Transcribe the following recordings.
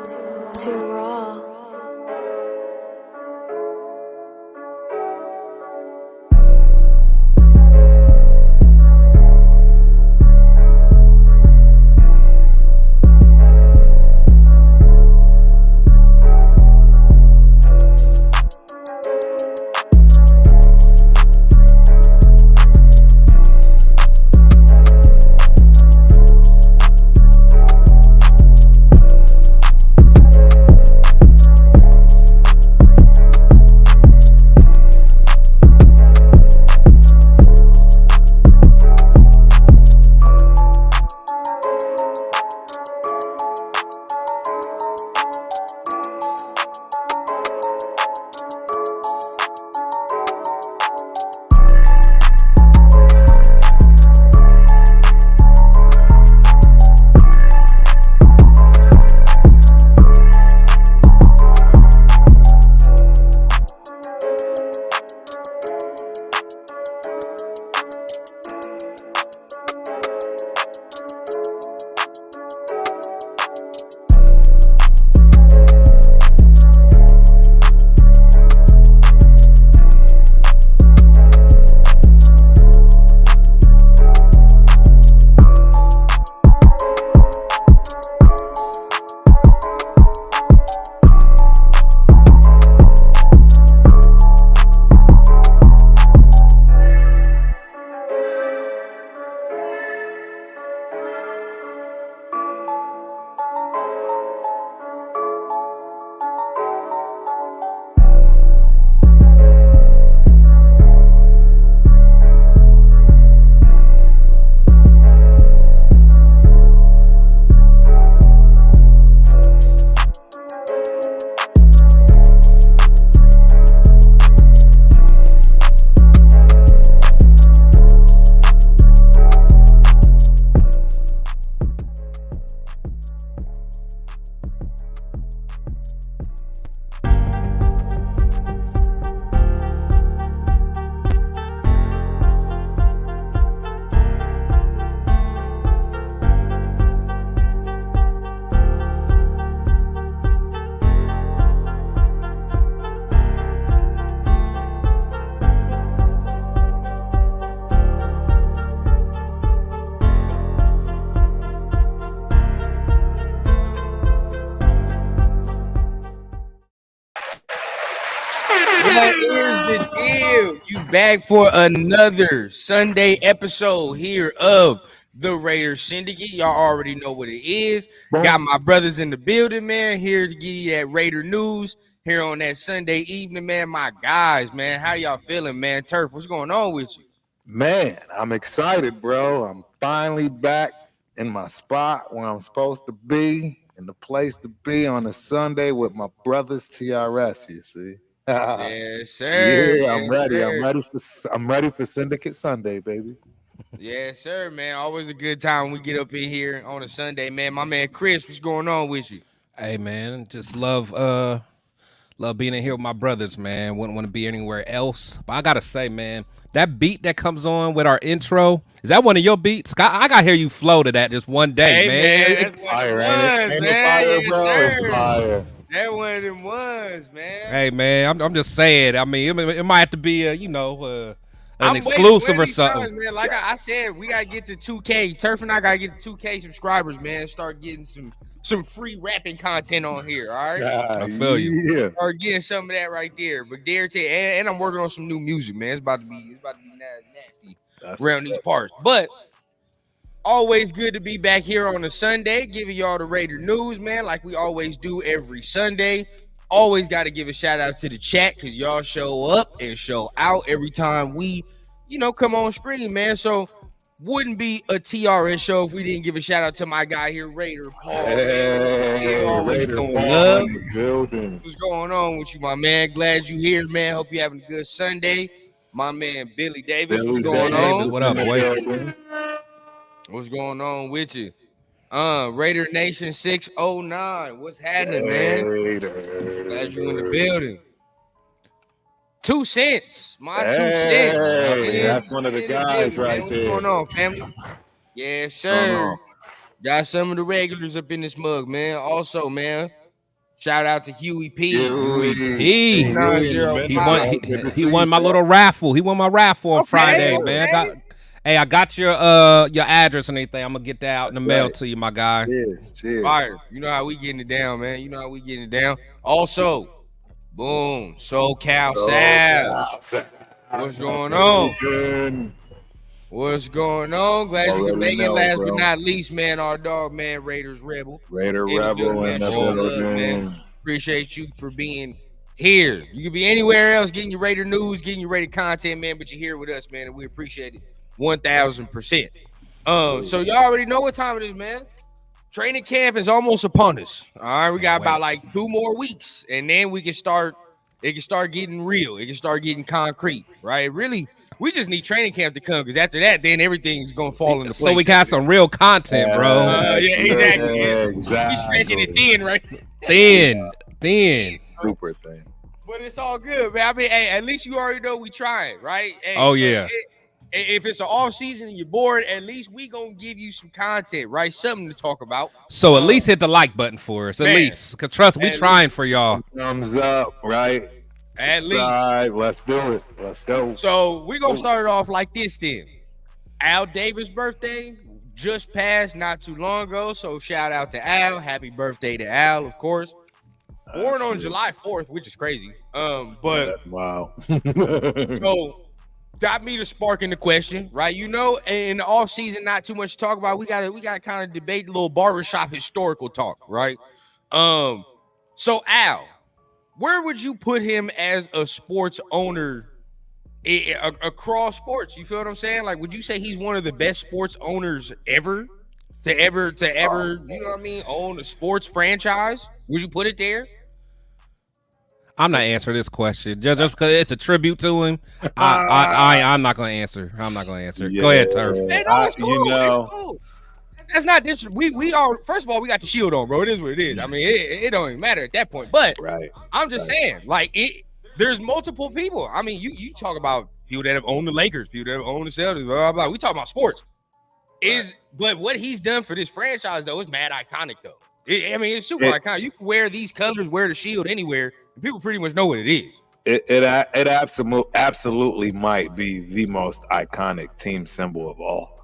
Too raw. What is the deal? You back for another Sunday episode here of the Raider Syndicate. Y'all already know what it is. Got my brothers in the building, man, here to give you that Raider news here on that Sunday evening, man. My guys, man, how y'all feeling, man? Turf, what's going on with you? Man, I'm excited, bro. I'm finally back in my spot where I'm supposed to be, in the place to be on a Sunday with my brothers TRS, you see. Yes, sir. Yeah, yes, I'm ready. Sir. I'm ready for Syndicate Sunday, baby. Yes, sir, man. Always a good time when we get up in here on a Sunday, man. My man Chris, what's going on with you? Hey man, just love being in here with my brothers, man. Wouldn't want to be anywhere else. But I gotta say, man, that beat that comes on with our intro, is that one of your beats? I gotta hear you flow to that just one day, Hey, man. That's Fire, what ain't it was, it? Ain't it man. fire, Yes, bro? sir. It's fire. That one of them ones, man. Hey man, I'm just saying. I mean, it might have to be an I'm exclusive or waiting something. times, man. Like I said, we gotta get to 2K. Turf and I gotta get to 2K subscribers, man. Start getting some free rapping content on here. All right, I feel you. Yeah. or getting some of that right there. But dare to, and I'm working on some new music, man. It's about to be nasty That's around what's these up. parts. But always good to be back here on a Sunday, giving y'all the Raider news, man, like we always do every Sunday. Always got to give a shout out to the chat because y'all show up and show out every time we, come on screen, man. So wouldn't be a TRS show if we didn't give a shout out to my guy here, Raider Paul. Hey, always Raider showing Paul love. in the building. What's going on with you, my man? Glad you here, man. Hope you having a good Sunday. My man Billy Davis, what's going Davis, on? what up, boy? What's going on with you? Raider Nation 609. What's happening, man? Glad you in the building. 2 cents. My 2 cents. Hey, that's one of the guys right What's there. going on, family? Yes, sir. Got some of the regulars up in this mug, man. Also, man, Shout out to Huey P. He Huey. he won my little raffle. He won my raffle on Friday, man. I got your address and everything. I'm gonna get that out in the mail to you, my guy. Cheers. Fire. You know how we getting it down, man. You know how we getting it down. Also, boom, SoCal Savs. What's going on? What's going on? Glad you can make it. Last but not least, man, our dog, man, Raiders Rebel. Raider Rebel, man. Appreciate you for being here. You could be anywhere else getting your Raider news, getting your Raider content, man, but you're here with us, man, and we appreciate it 1,000%. So y'all already know what time it is, man. Training camp is almost upon us. All right, we got about like 2 more weeks, and then we can start. It can start getting real. It can start getting concrete, right? Really. We just need training camp to come because after that, then everything's gonna fall into place. So we got some real content, bro. Yeah, exactly. We stretching it thin, right? Thin. Super thin. But it's all good, man. I mean, hey, at least you already know we trying, right? Hey, if it's an off season and you're bored, at least we gonna give you some content, right? Something to talk about. So at least hit the like button for us, at least. Cause trust me, we trying for y'all. Thumbs up, right? At least. Let's do it. Let's go. So we're going to start it off like this then. Al Davis' birthday just passed not too long ago. So shout out to Al. Happy birthday to Al, of course. Born on July 4th, which is crazy. But that's wild. So got me to spark in the question, right? You know, in the off season, not too much to talk about. We got to kind of debate a little barbershop historical talk, right? So Al, where would you put him as a sports owner across sports? You feel what I'm saying? Like, would you say he's one of the best sports owners ever to ever, you know what I mean, own a sports franchise? Would you put it there? I'm not answering this question just because it's a tribute to him. I'm not going to answer. Yeah. Go ahead, Turf. Hey, no, it's cool. It's cool. That's not this. We all, first of all, we got the shield on, bro. It is what it is. I mean, it don't even matter at that point. But I'm just saying, like, there's multiple people. I mean, you talk about people that have owned the Lakers, people that have owned the Celtics, blah, blah, blah. We talk about sports. But what he's done for this franchise though is mad iconic though. I mean, it's super iconic. You can wear these colors, wear the shield anywhere, and people pretty much know what it is. It absolutely might be the most iconic team symbol of all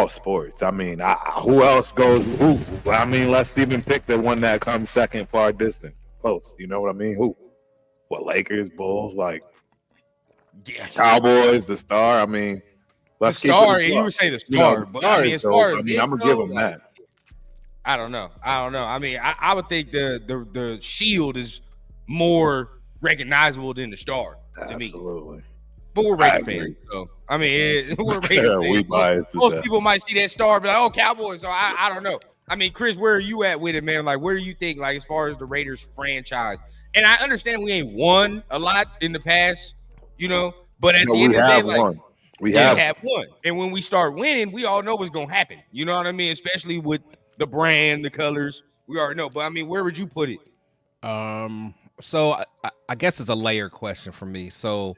sports. I mean, who else goes? Who? I mean, let's even pick the one that comes second, far distant, close. You know what I mean? Who? What? Lakers, Bulls, like Cowboys, the Star. I mean, let's the Star. You would say the Star, but I mean, as far as I'm gonna give them that. I don't know. I mean, I would think the shield is more recognizable than the Star to me. Absolutely. But we're Raider fans, so I mean, we're Raider fans. We biased. Most people might see that Star, but like, oh, Cowboys. So I don't know. I mean, Chris, where are you at with it, man? Like, where do you think, like, as far as the Raiders franchise? And I understand we ain't won a lot in the past, you know, but at the end of the day, like, we have won. And when we start winning, we all know what's gonna happen. You know what I mean? Especially with the brand, the colors, we already know. But I mean, where would you put it? So I guess it's a layer question for me. So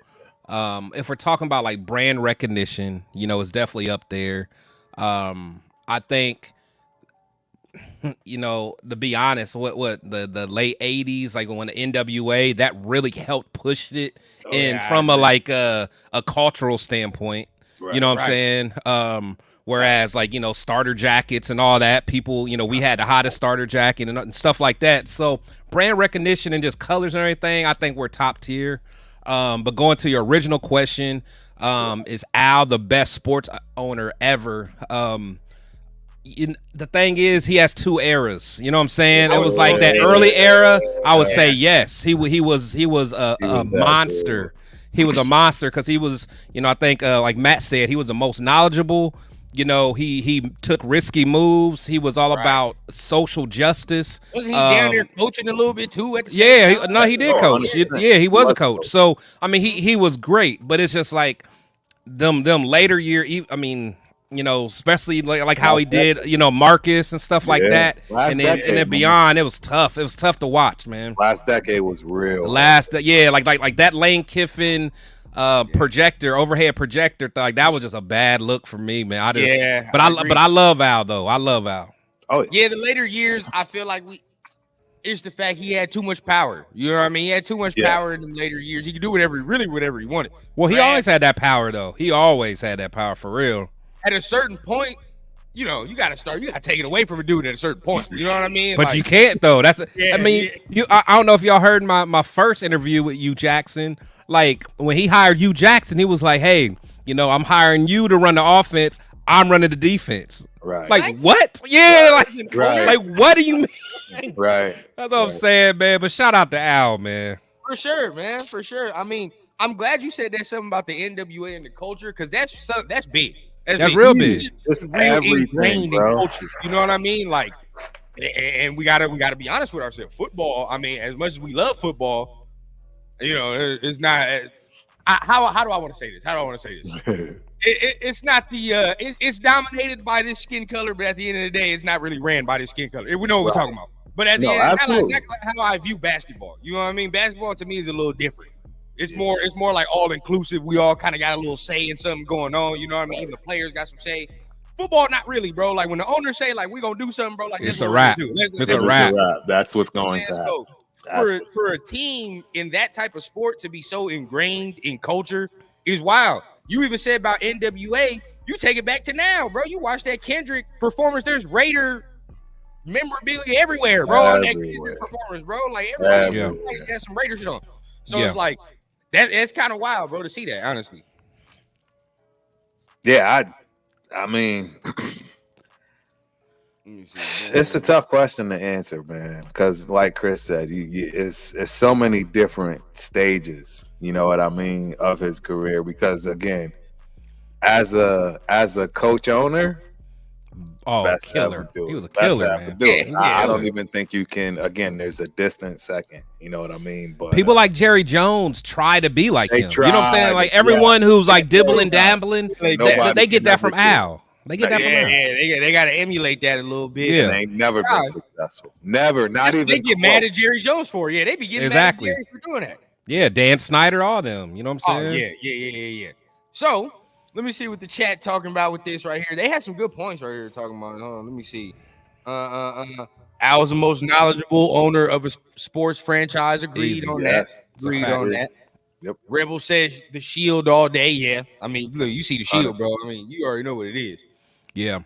if we're talking about like brand recognition, you know, it's definitely up there. I think, you know, to be honest, what the late 80s, like when the NWA, that really helped push it from a cultural standpoint. Right, you know what I'm saying? Whereas like, you know, starter jackets and all that, people, you know, we had the hottest starter jacket and stuff like that. So brand recognition and just colors and everything, I think we're top tier. But going to your original question, is Al the best sports owner ever? The thing is, he has 2 eras. You know what I'm saying? It was like that early era. I would say yes. He was a monster. He was a monster because he was, you know, I think like Matt said, he was the most knowledgeable. You know, he took risky moves. He was all about social justice. Wasn't he down there coaching a little bit too? At the same time? He did coach. He was a coach. So I mean, he was great. But it's just like them later year. I mean, you know, especially like how he did, you know, Marcus and stuff like that. And then beyond, it was tough. It was tough to watch, man. Last decade was real. Like that Lane Kiffin projector, overhead projector, like that was just a bad look for me, man. I love Al though. I love Al. Oh yeah, the later years, I feel like is the fact he had too much power. You know what I mean? He had too much power in the later years. He could do whatever he wanted. Well, he always had that power, though. He always had that power for real. At a certain point, you know, you got to take it away from a dude at a certain point. You know what I mean? But you can't, though. I don't know if y'all heard my first interview with Hugh Jackson. Like, when he hired Hugh Jackson, he was like, hey, you know, I'm hiring you to run the offense. I'm running the defense. Right. Like, what? Yeah, like what do you mean? Right. That's what I'm saying, man. But shout out to Al, man. For sure, man. For sure. I mean, I'm glad you said that something about the NWA and the culture, because that's big. That's real big. It's real everything, ingrained bro. in culture. You know what I mean? Like, and we gotta be honest with ourselves. Football. I mean, as much as we love football, you know, it's not. How do I want to say this? It's not the. It's dominated by this skin color, but at the end of the day, it's not really ran by this skin color. We know what we're talking about. But at the end, that's how I view basketball. You know what I mean? Basketball to me is a little different. It's more like all inclusive. We all kind of got a little say in something going on. You know what I mean? Even the players got some say. Football, not really, bro. Like when the owners say, like, we gonna do something, bro. Like it's a wrap. It's a wrap. That's what's going on. So, for a team in that type of sport to be so ingrained in culture is wild. You even said about NWA. You take it back to now, bro. You watch that Kendrick performance. There's Raider memorabilia everywhere, bro. On that Kendrick performance, bro. Like everybody has some Raider shit on. So it's like it's kind of wild, bro, to see that, honestly. Yeah, I mean, it's a tough question to answer, man. Because, like Chris said, it's so many different stages. You know what I mean, of his career. Because again, as a coach owner, killer. He was a killer, man. I don't even think you can. Again, there's a distant second. You know what I mean? But people like Jerry Jones try to be like him. You know what I'm saying? Like everyone who's like dibbling, dabbling, they get that from Al. They get that from Al. Yeah, they got to emulate that a little bit. Yeah, they never been successful. Never, not even. They get mad at Jerry Jones for it. Yeah, they be getting mad at Jerry for doing that. Yeah, Dan Snyder, all them. You know what I'm saying? Yeah. So let me see what the chat talking about with this right here. They had some good points right here talking about it. Hold on, let me see. Al's the most knowledgeable owner of a sports franchise. Agreed on that. Yep. Rebel says the Shield all day. Yeah. I mean, look, you see the Shield, bro. I mean, you already know what it is. Yeah.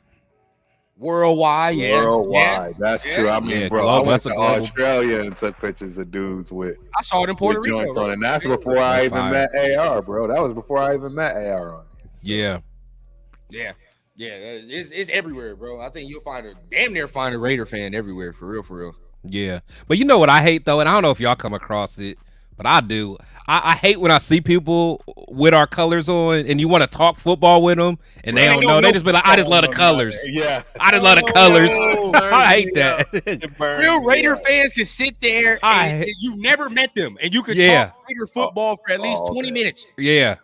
Worldwide. That's true. I mean, bro, I went to Australia and took pictures of dudes with. I saw it in Puerto Rico. Joints on, and that's before I even met AR, bro. That was before I even met AR on it. So. Yeah. It's everywhere, bro. I think you'll damn near find a Raider fan everywhere, for real. Yeah, but you know what I hate though, and I don't know if y'all come across it, but I do. I hate when I see people with our colors on, and you want to talk football with them, and they don't know. They just be like, "I just love the colors." Yeah, I just love the colors. I hate that. Real Raider fans can sit there, and you never met them, and you could talk Raider football for at least 20 minutes. Yeah.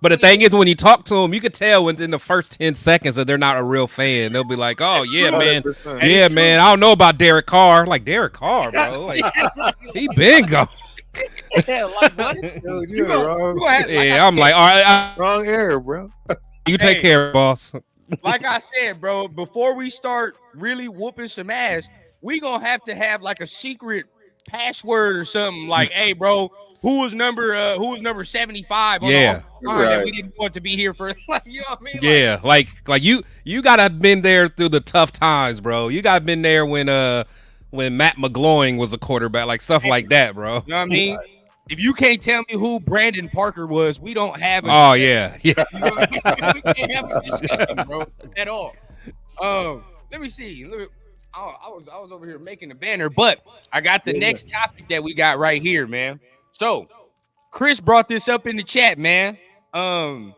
But the thing is, when you talk to them, you can tell within the first 10 seconds that they're not a real fan. They'll be like, "Oh yeah, man, man, I don't know about Derek Carr." Like Derek Carr, bro, like he been gone. Dude, you're wrong. I'm like, all right, wrong era, bro. You take care, boss. Like I said, bro, before we start really whooping some ass, we gonna have to have like a secret password or something. Like, hey, bro. Who was number 75? That we didn't want to be here for. Like, you know what I mean? Yeah, like you gotta have been there through the tough times, bro. You gotta have been there when Matt McGloin was a quarterback, like stuff like that, bro. You know what I mean? If you can't tell me who Brandon Parker was, we don't have a yeah. You know what I mean? We can't have a discussion, bro, at all. Let me see. I was over here making a banner, but I got the next topic that we got right here, man. So, Chris brought this up in the chat, man. And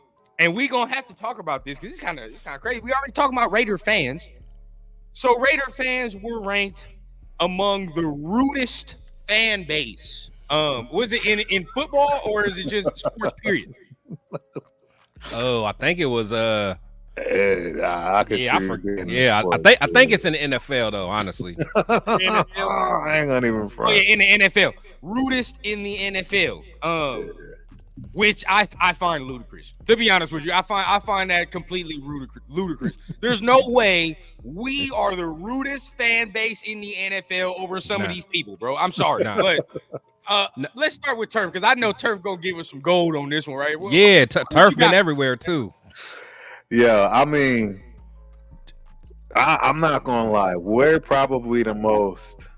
we gonna have to talk about this because it's kind of crazy. We already talking about Raider fans. So, Raider fans were ranked among the rudest fan base. Was it in football or is it just sports period? I think it was I could see. I think it's in the NFL though. Honestly, I ain't gonna even front. In the NFL, rudest in the NFL. which I find ludicrous. To be honest with you, I find that completely ludicrous. There's no way we are the rudest fan base in the NFL over some of these people, bro. I'm sorry, but let's start with Turf, because I know Turf gonna give us some gold on this one, right? Yeah, Turf been everywhere too. Yeah, I mean, I'm not gonna lie. We're probably the most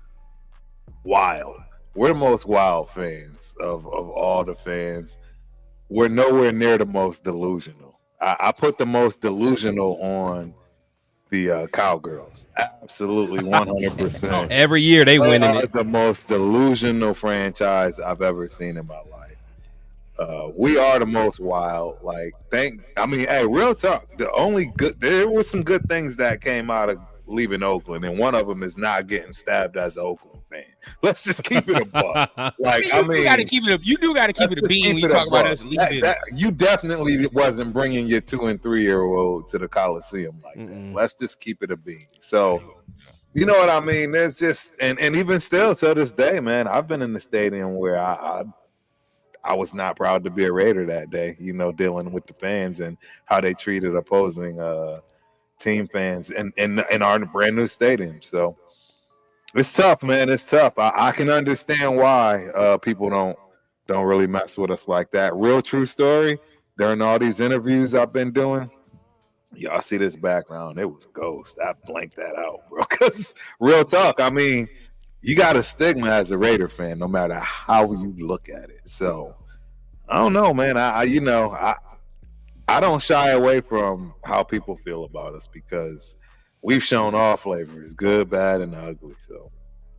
wild. We're the most wild fans of all the fans. We're nowhere near the most delusional. I put the most delusional on the Cowgirls. Absolutely, 100%. Every year they winning it. The most delusional franchise I've ever seen in my life. We are the most wild. Like, hey, real talk. There were some good things that came out of leaving Oakland, and one of them is not getting stabbed as an Oakland fan. Let's just keep it a buck. Like, you got to keep it up. You do got to keep it a bean when you talk about us leaving. You definitely wasn't bringing your 2 and 3 year old to the Coliseum like that. Let's just keep it a bean. So, you know what I mean? There's just and even still to this day, man, I've been in the stadium where I was not proud to be a Raider that day, you know, dealing with the fans and how they treated opposing team fans in our brand new stadium. So it's tough, man. It's tough. I can understand why people don't really mess with us like that. Real true story. During all these interviews I've been doing, y'all see this background. It was Ghost. I blanked that out, bro. Because real talk, I mean, you got a stigma as a Raider fan, no matter how you look at it. So I don't know, man. I don't shy away from how people feel about us because we've shown all flavors, good, bad, and ugly. So,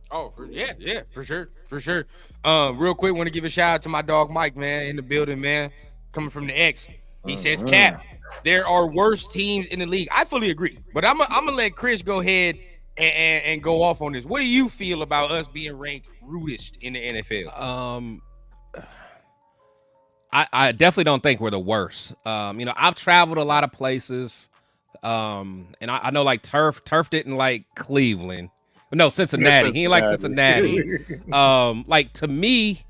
for sure. Real quick, want to give a shout out to my dog Mike, man, in the building, man, coming from the X. He says, Cap, there are worse teams in the league. I fully agree, but I'm gonna let Chris go ahead and go off on this. What do you feel about us being ranked rudest in the NFL? I definitely don't think we're the worst. You know, I've traveled a lot of places, and I know like Turf didn't like Cleveland. No, Cincinnati. He didn't like Cincinnati. Like to me,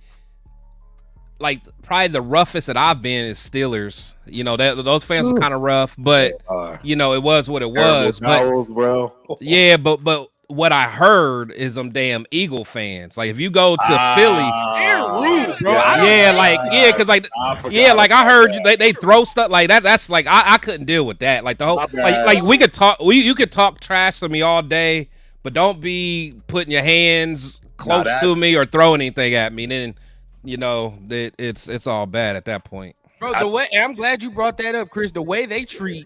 like probably the roughest that I've been is Steelers. You know, those fans were kind of rough, but you know, it was what it was. Towels, bro. Yeah, but what I heard is them damn Eagle fans. Like if you go to Philly, they're rude, bro. Like I heard they throw stuff like that. That's like I couldn't deal with that. Like the whole like we could talk. You could talk trash to me all day, but don't be putting your hands close to me or throwing anything at me. Then you know that it's all bad at that point. Bro, and I'm glad you brought that up, Chris. The way they treat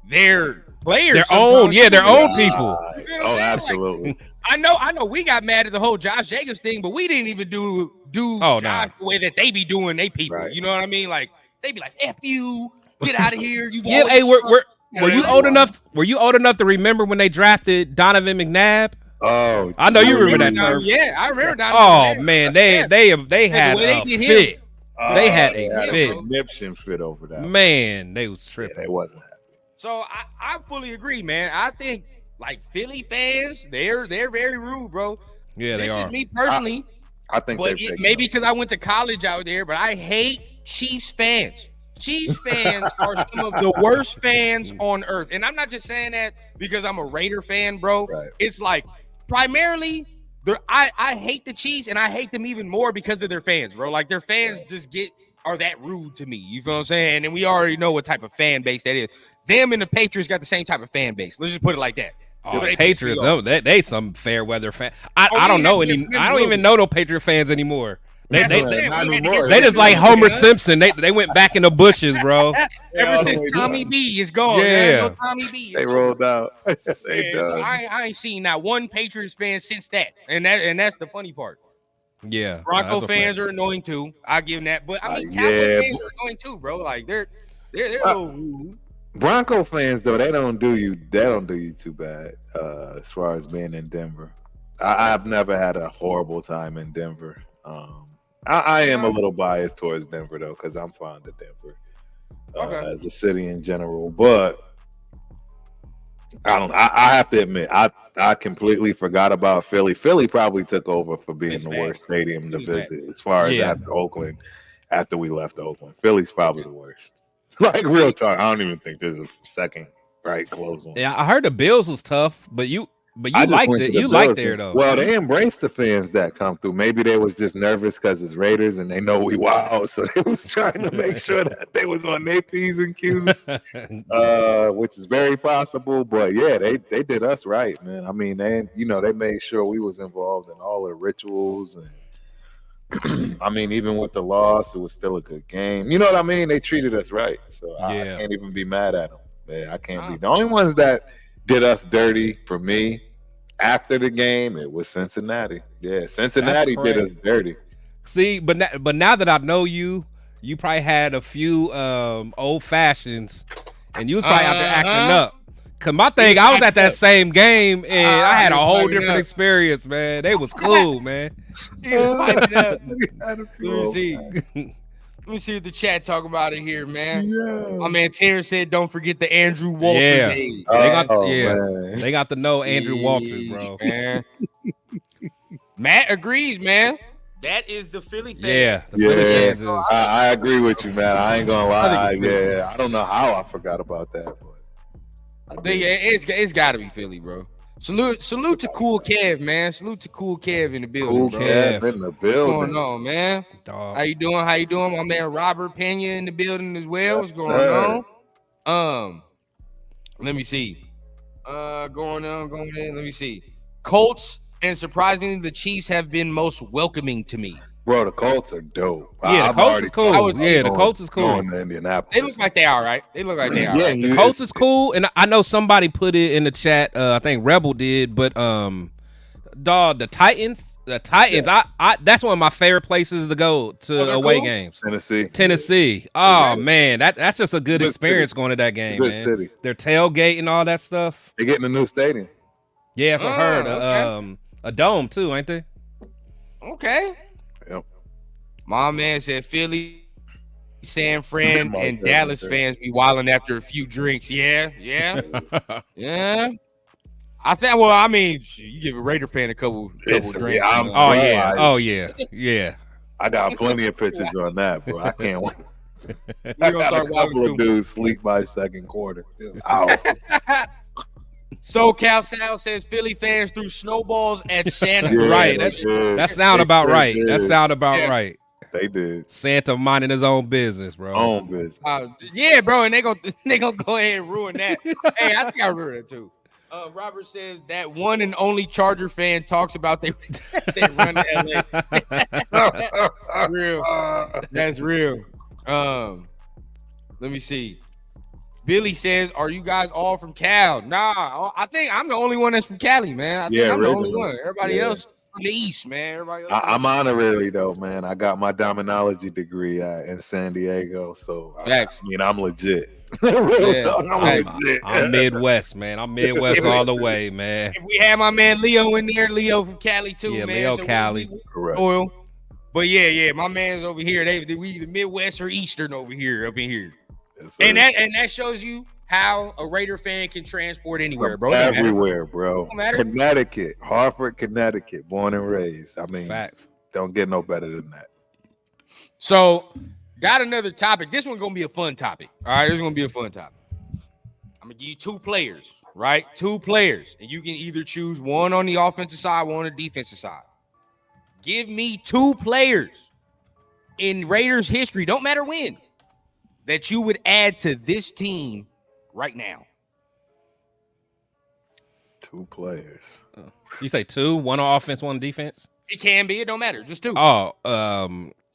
their players, their own people. You know oh, absolutely. Like, I know. We got mad at the whole Josh Jacobs thing, but we didn't even do Josh the way that they be doing they people. Right. You know what I mean? Like they be like, "F you, get out of here." Were you old enough? Were you old enough to remember when they drafted Donovan McNabb? Oh, I know you remember that. Yeah, I remember Donovan. Oh man, they had a fit. They had a fit. Conniption fit over that. Man, they was tripping. Yeah, they wasn't happy. So I fully agree, man. I think like Philly fans, they're very rude, bro. Yeah, they are. This is me personally. I think, but maybe because I went to college out there, but I hate Chiefs fans. Chiefs fans are some of the worst fans on earth, and I'm not just saying that because I'm a Raider fan, bro. Right. It's like primarily, I hate the Chiefs, and I hate them even more because of their fans, bro. Like their fans are that rude to me. You feel what I'm saying? And we already know what type of fan base that is. Them and the Patriots got the same type of fan base. Let's just put it like that. Oh, the Patriots, they some fair weather fan. I don't know any. I don't even know no Patriot fans anymore. They just like Homer Simpson. They went back in the bushes, bro. Ever since Tommy B is gone. Yeah, Tommy B. They rolled out. So I ain't seen not one Patriots fan since that, and that's the funny part. Yeah, Bronco fans are annoying too. I give them that, but I mean, Cowboys fans are annoying too, bro. Like they're a little rude. Bronco fans though, they don't do you too bad as far as being in Denver. I've never had a horrible time in Denver. I am a little biased towards Denver though, because I'm fond of Denver as a city in general. But I have to admit, I completely forgot about Philly. Philly probably took over for being the worst stadium to visit as far as after Oakland. after we left Oakland. Philly's probably the worst. Like real talk, I don't even think there's a second close one. Yeah, I heard the Bills was tough, but you I just liked went it. to the You liked Bills there and- though. Well, they embraced the fans that come through. Maybe they was just nervous because it's Raiders and they know we wild, so they was trying to make sure that they was on their P's and Q's, which is very possible. But yeah, they did us right, man. I mean, they made sure we was involved in all the rituals, and I mean, even with the loss, it was still a good game. You know what I mean? They treated us right, so I can't even be mad at them. Yeah, I can't be. The only ones that did us dirty for me after the game, it was Cincinnati. Yeah, Cincinnati did us dirty. See, but now that I know you probably had a few old fashions, and you was probably out there acting up. Cause my thing, I was at that same game, and I had a whole different experience, man. They was cool, man. Let me see. Let me see what the chat talk about it here, man. Yeah. My man Terrence said, "Don't forget the Andrew Walter Yeah. days." Man. They got to know Andrew Walters, bro. Man. Matt agrees, man. That is the Philly fan. Yeah, the Philly fans is. I agree with you, man. I ain't gonna lie. Yeah, I don't know how I forgot about that, but I think it's got to be Philly, bro. Salute to Cool Kev, man. Salute to Cool Kev in the building, Cool bro. Kev in the What's building. going on, man? Dog. How you doing? My man Robert Pena in the building as well. What's Yes, going sir. on? Let me see. Going in. Let me see. Colts, and surprisingly, the Chiefs have been most welcoming to me. Bro, the Colts are dope. Yeah, the Colts is cool. Yeah, the Colts is cool. Going to Indianapolis. They look like they all right. They look like they all Yeah, right. you- Colts is cool, and I know somebody put it in the chat. I think Rebel did, but dog, the Titans. I that's one of my favorite places to go to they're away cool? games. Tennessee. Oh man, that's just a good Good experience city. going to that game, Good man. city. Their tailgate and all that stuff. They're getting a new stadium. Yeah, I've heard. Okay. A dome too, ain't they? Okay. Yep. My man said Philly, San Fran, My and goodness, Dallas sir. fans be wilding after a few drinks. Yeah. I think. Well, I mean, you give a Raider fan a couple Listen, drinks. yeah, you know. Oh Bro, yeah. I- Oh yeah. I got plenty of pictures on that, bro. I can't wait. We I gonna got a start walking couple of through. dudes sleep by second quarter. Ow. SoCal Sal says Philly fans threw snowballs at Santa. Yeah, Right, they that- did. That sound about They right. did. That sound about Yeah. right. They did. Santa minding his own business, bro. Own business. Yeah, bro, and they gonna go ahead and ruin that. Hey, I think I remember that too. Robert says that one and only Charger fan talks about they run to LA. Real. That's real. Let me see. Billy says, "Are you guys all from Cal?" Nah, I think I'm the only one that's from Cali, man. I think Yeah, I'm the only originally. one. Everybody Yeah. else from the East, man. Everybody else. I'm honorary though, man. I got my dominology degree in San Diego, so Facts. I mean I'm legit. Real Yeah. talk, I'm Right. legit. I'm Midwest, man. I'm Midwest all the way, man. If we had my man Leo in there, Leo from Cali too, Yeah, man. Leo So Cali. we Correct. oil. But yeah, my man's over here. We either Midwest or Eastern over here, up in here. Yes, sir. And that shows you how a Raider fan can transport anywhere, bro. It don't matter. Everywhere, bro. Don't matter. Connecticut, Hartford, Connecticut, born and raised. I mean, Fact. don't get no better than that. So, got another topic. This one's gonna be a fun topic. All right, this is gonna be a fun topic. I'm gonna give you two players, right? Two players, and you can either choose one on the offensive side, one on the defensive side. Give me two players in Raiders history, don't matter when, that you would add to this team right now. Two players. You say two, one on offense, one on defense. It can be, it don't matter, just two. Oh,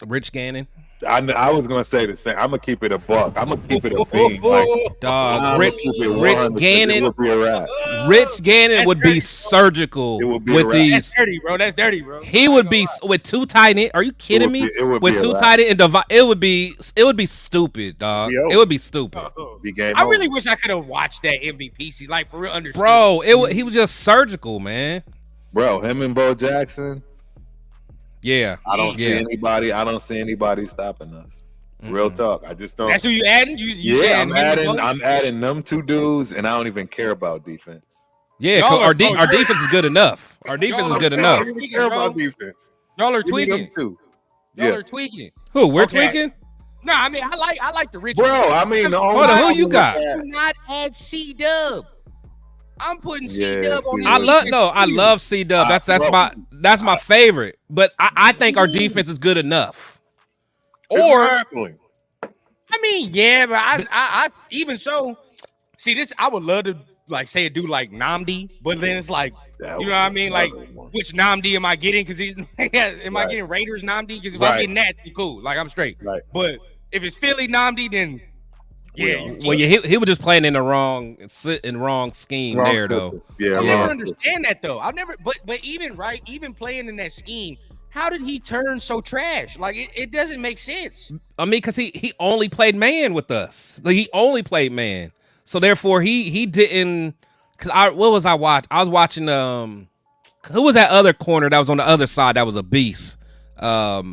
Rich Gannon, I was gonna say the same. I'm gonna keep it a buck. I'm gonna keep it a bean. Like, dog. I'm Rich, gonna keep it Rich 100%. It Gannon, would be a wrap. Rich Gannon That's would be dirty, bro. surgical It would be a with wrap. these. That's dirty, bro. That's dirty, bro. He would be with two tight end. Are you kidding me? It would With be two a wrap. tight end and it would be stupid, dog. Yo. It would be stupid, Be game I over. really wish I could have watched that MVP. See, like for real, understood. bro. He was just surgical, man. Bro, him and Bo Jackson. Yeah, I don't see Yeah. anybody. I don't see anybody stopping us. Real talk. I just don't. That's who you adding? You Yeah, saying I'm him and Bo? adding them two dudes, and I don't even care about defense. Yeah. Y'all 'cause are- our defense is good enough. Our defense Y'all is are- good y'all enough. are- I don't even care about defense. Y'all are Give me them tweaking. two. Y'all are tweaking. Who? We're Okay. tweaking? No, I mean I like the rich. Bro, I mean, the Hold on, who you got? Do not add C-Dub. I'm putting C-Dub on. I love C-Dub. That's my favorite. But I think our defense is good enough. Or exactly. I mean, yeah, but I even so, see this. I would love to like say a dude like Namdi, but then it's like, you know what I mean? Like, which Namdi am I getting? Because he's I getting Raiders Namdi? Because if I'm getting that, cool. Like I'm straight. Right. But if it's Philly Namdi, then yeah. Well, yeah, he was just playing in the wrong scheme Wrong there, system. though. Yeah, I never understand that though. I've never, but even playing in that scheme, how did he turn so trash? Like it doesn't make sense. I mean, because he only played man with us. Like, he only played man, so therefore he didn't. Because what was I watching? I was watching who was that other corner that was on the other side that was a beast? But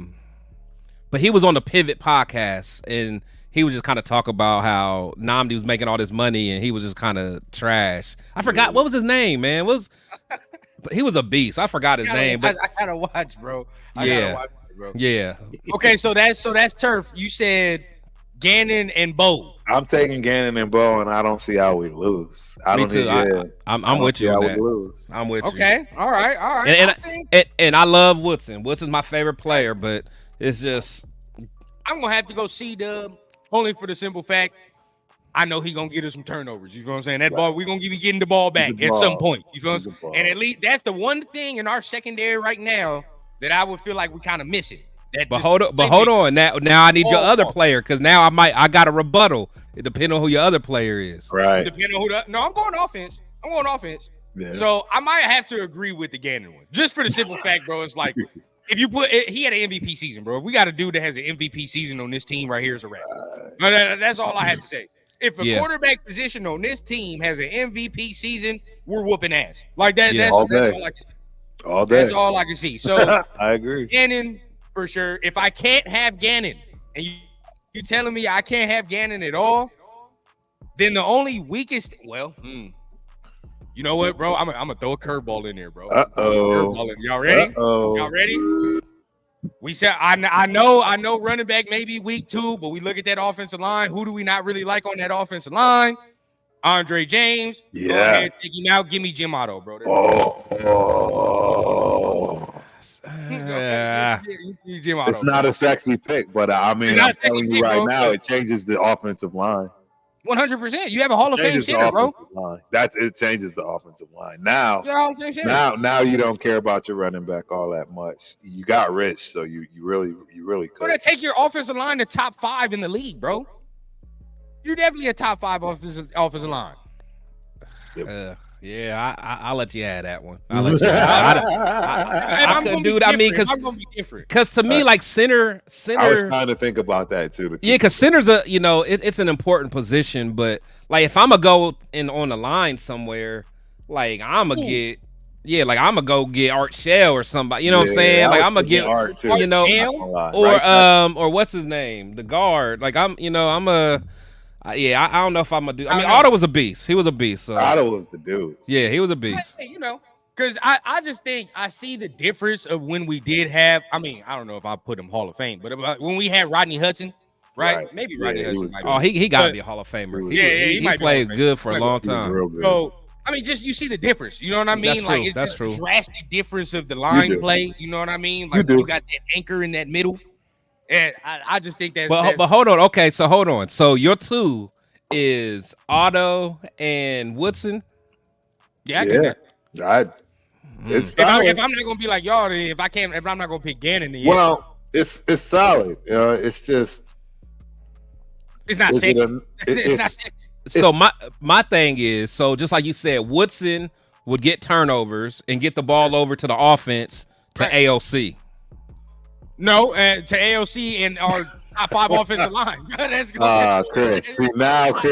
he was on the Pivot podcast and he was just kind of talk about how Namdi was making all this money and he was just kind of trash. I forgot what was his name, man. But he was a beast. I forgot his name. But I gotta watch, bro. Yeah. Okay, so that's turf. You said Gannon and Bo. I'm taking Gannon and Bo, and I don't see how we lose. Me too. I'm with you on that. I'm with you. Okay. All right. And I love Woodson. Woodson's my favorite player, but it's just I'm gonna have to go C-Dub only for the simple fact I know he gonna get us some turnovers. You feel what I'm saying? That ball, we're gonna be getting the ball back at some point. You feel what I'm saying? And at least that's the one thing in our secondary right now that I would feel like we kind of miss it. But hold on. Now I need your other player because now I got a rebuttal. It depends on who your other player is. Right. Depending on who. No, I'm going offense. Yeah. So I might have to agree with the Gannon one, just for the simple fact, bro. It's like if you put he had an MVP season, bro. If we got a dude that has an MVP season on this team right here, is a wrap. That's all I have to say. If a quarterback position on this team has an MVP season, we're whooping ass. Like that. Yeah, that's all I can see. All day. That's all I can see. So I agree. Gannon for sure. If I can't have Gannon, and you telling me I can't have Gannon at all, then the only weakest. Well, you know what, bro? I'm gonna throw a curveball in there, bro. Y'all ready? Y'all ready? We said I know running back may be weak too, but we look at that offensive line. Who do we not really like on that offensive line? Andre James. Yeah. Go ahead, take him out. Give me Jim Otto, bro. It's not a sexy pick, but I mean, I'm telling you right now, it changes the offensive line. 100%. You have a Hall of Fame center, bro. It changes the offensive line. Now you don't care about your running back all that much. You got rich, so you really could. We're gonna take your offensive line to top 5 in the league, bro. You're definitely a top 5 offensive line. Yeah, I'll let you have that one. I'll let you I couldn't do it. I mean, because to me, like center. I was trying to think about that too. Yeah, because center's it's an important position, but like if I'm gonna go on the line somewhere, like I'm gonna go get Art Shell or somebody. You know what I'm saying? Like I'm gonna get Art too. Or what's his name, the guard. Like I don't know if I'm gonna do. I mean, Otto was a beast. He was a beast. So. Otto was the dude. Yeah, he was a beast. Because I just think I see the difference of when we did have. I mean, I don't know if I put him Hall of Fame, but when we had Rodney Hudson, right? Maybe Rodney Hudson. He got to be a Hall of Famer. He played good for a long time. So I mean, just you see the difference. You know what I mean? That's true. Drastic difference of the line play. You know what I mean? Like you got that anchor in that middle. And I just think that's. But hold on. Okay, so hold on. So your two is Otto and Woodson. Yeah, I get that. It's if I'm not gonna be like y'all, if I'm not gonna pick Gannon, then it's solid. It's just it's not sexy. It's not sexy. So my thing is, so just like you said, Woodson would get turnovers and get the ball over to the offense to AOC. No, to AOC and our top 5 offensive line. That's good. Chris. See. But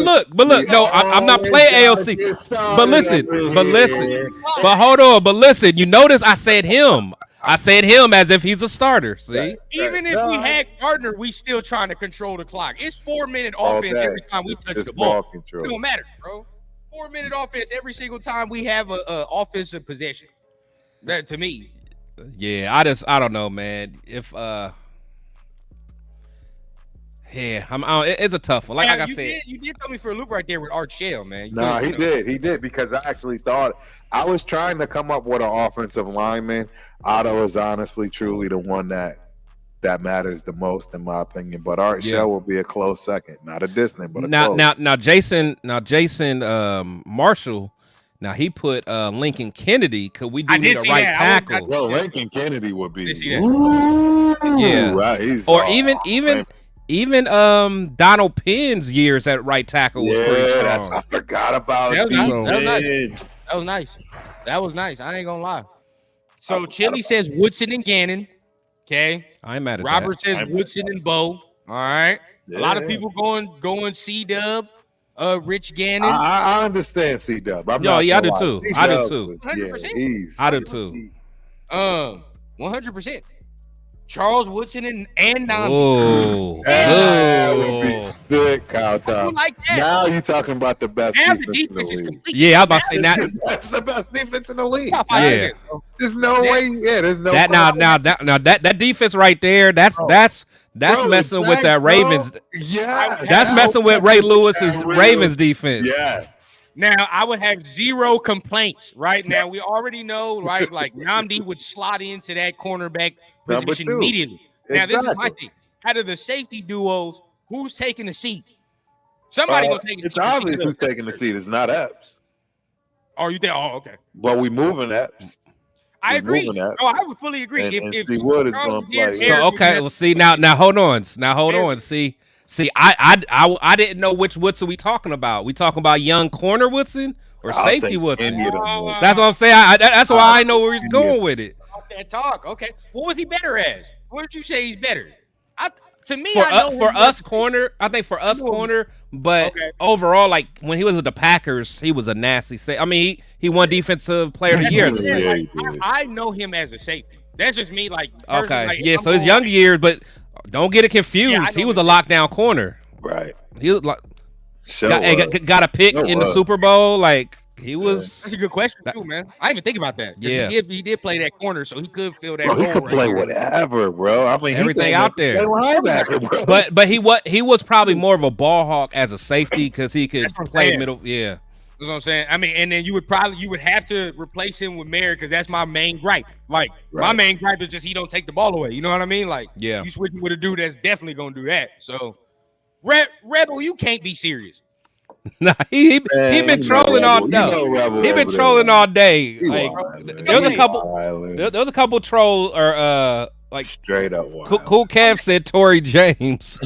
look. No, I'm not playing AOC. But listen. But hold on. But listen. You notice I said him. I said him as if he's a starter. See, even if we had Gardner, we still trying to control the clock. It's 4-minute offense every time we touch the ball. It don't matter, bro. 4-minute offense every single time we have a offensive possession. That to me. Yeah, I don't know, man. If yeah, it's a tough one. Like I said, you did throw me for a loop right there with Art Shell, man. No, he did because I actually thought I was trying to come up with an offensive lineman. Otto is honestly, truly the one that matters the most in my opinion. But Art Shell will be a close second, not a distant, but a close. Now Jason Marshall. Now he put Lincoln Kennedy. Could we do need a right tackle? Well, Lincoln Kennedy would be. Yeah, right. Or even Donald Penn's years at right tackle was pretty strong. I forgot about that. Was nice. That was nice. I ain't gonna lie. So Chili says Woodson and Gannon. Okay. I ain't mad at Robert that. says Woodson and Bo. All right. Yeah. A lot of people going C-Dub, Rich Gannon. I understand C-Dub. I do too. I do too. 100%. I do too. 100%. Charles Woodson and Nandi. Oh, that would be sick, Kyle. Like that. Now you're talking about the best defense is in the league. Yeah, I'm about to say that. That's the best defense in the league. Yeah. There's no way. Yeah, there's no. That defense right there. That's messing with that Ravens. Yeah, that's messing with Ray Lewis's Ravens defense. Yes. Now I would have zero complaints. Right now, we already know, right? Like Nnamdi would slot into that cornerback position immediately. Now this is my thing. Out of the safety duos, who's taking the seat? Somebody gonna take. It's obvious who's taking the seat. It's not Epps. Oh, you think? Oh, okay. But we moving Epps. I agree. No, I would fully agree. If C. Wood is going to play. So okay, well, see now hold on. See, I didn't know which Woodson we talking about. We talking about young corner Woodson or safety Woodson? That's what I'm saying. That's why I know where he's going with it. That talk. Okay. What was he better as? What did you say he's better? For us corner, but overall, like when he was with the Packers, he was a nasty safety. I mean, he won defensive player of the year. I know him as a safety. That's just me. Like so his young years, but don't get it confused. He was a lockdown corner. Right. He was like got a pick in the Super Bowl. Like he was. That's a good question too, man. I didn't even think about that. Yeah, he did play that corner, so he could fill that role. He could play whatever, bro. I mean, everything out there. Linebacker, bro. But he was probably more of a ball hawk as a safety because he could play middle. Yeah. That's what I'm saying. I mean, and then you would have to replace him with Mayer because that's my main gripe. Like my main gripe is just he don't take the ball away. You know what I mean? Like you switching with a dude that's definitely gonna do that. So Rebel, you can't be serious. Nah, he been trolling all day. He been trolling all day. Like there was a couple troll or like straight up. Cool Kev said Tory James.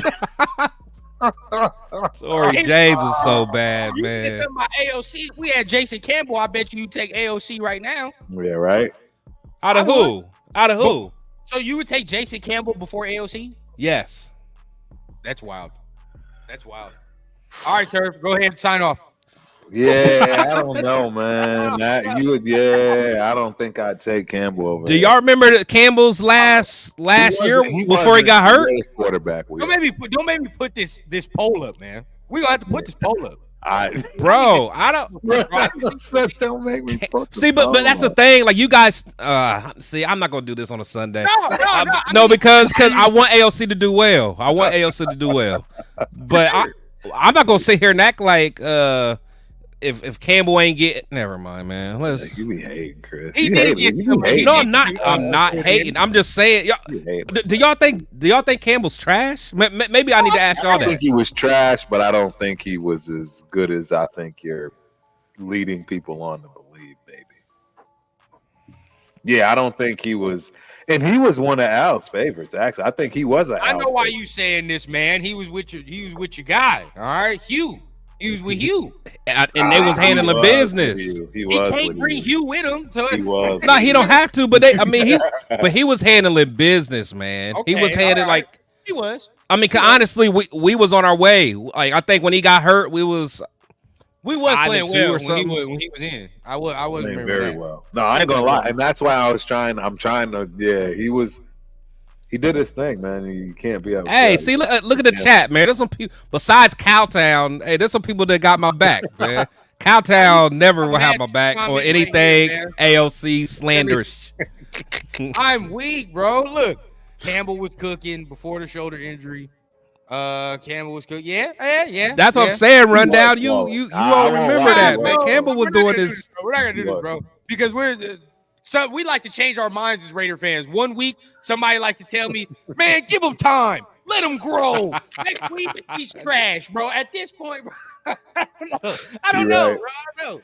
Tory James was so bad, man. You said about AOC. We had Jason Campbell. I bet you take AOC right now. Yeah, right. Out of who? So you would take Jason Campbell before AOC? Yes. That's wild. All right, Turf, go ahead and sign off. Yeah, I don't know, man. I don't think I'd take Campbell over. Do y'all remember Campbell's last year before he got hurt? Quarterback. Don't make me put this poll up, man. We gonna have to put this poll up. I don't. Don't make me put but that's the thing. Like you guys, I'm not gonna do this on a Sunday. No, because I want AOC to do well. But I'm not gonna sit here and act like if Campbell ain't get, never mind, man. You be hating, Chris. No, I'm not. I'm not hating. I'm just saying. Do y'all think Campbell's trash? Maybe I need to ask y'all that. I think he was trash, but I don't think he was as good as I think you're leading people on to believe. Maybe. Yeah, I don't think he was. And he was one of Al's favorites, actually. I think he was I know why you saying this, man. He was with your guy. All right, Hugh. He was with Hugh, and they was handling business. He can't bring Hugh with him. So no, he don't have to. But he was handling business, man. Okay, he was handling he was. I mean, honestly, we was on our way. Like I think when he got hurt, we was playing well when he was in. I wasn't playing very well. No, I ain't gonna lie, and that's why I'm trying to. Yeah, he did his thing, man. You can't be upset. Hey, see, look at the chat, man. There's some people besides Cowtown. Hey, there's some people that got my back, man. Cowtown never will have my Matt's back or comment right anything here, man. AOC slanderish. I'm weak, bro. Look, Campbell was cooking before the shoulder injury. Campbell was cooking. Yeah. That's what I'm saying. Rundown. You I all won't remember lie, that, bro. man. Campbell was doing this. We're not gonna do this, bro, because we like to change our minds as Raider fans. One week, somebody likes to tell me, "Man, give him time, let him grow." Next week, he's trash, bro. At this point, bro, I don't know, bro.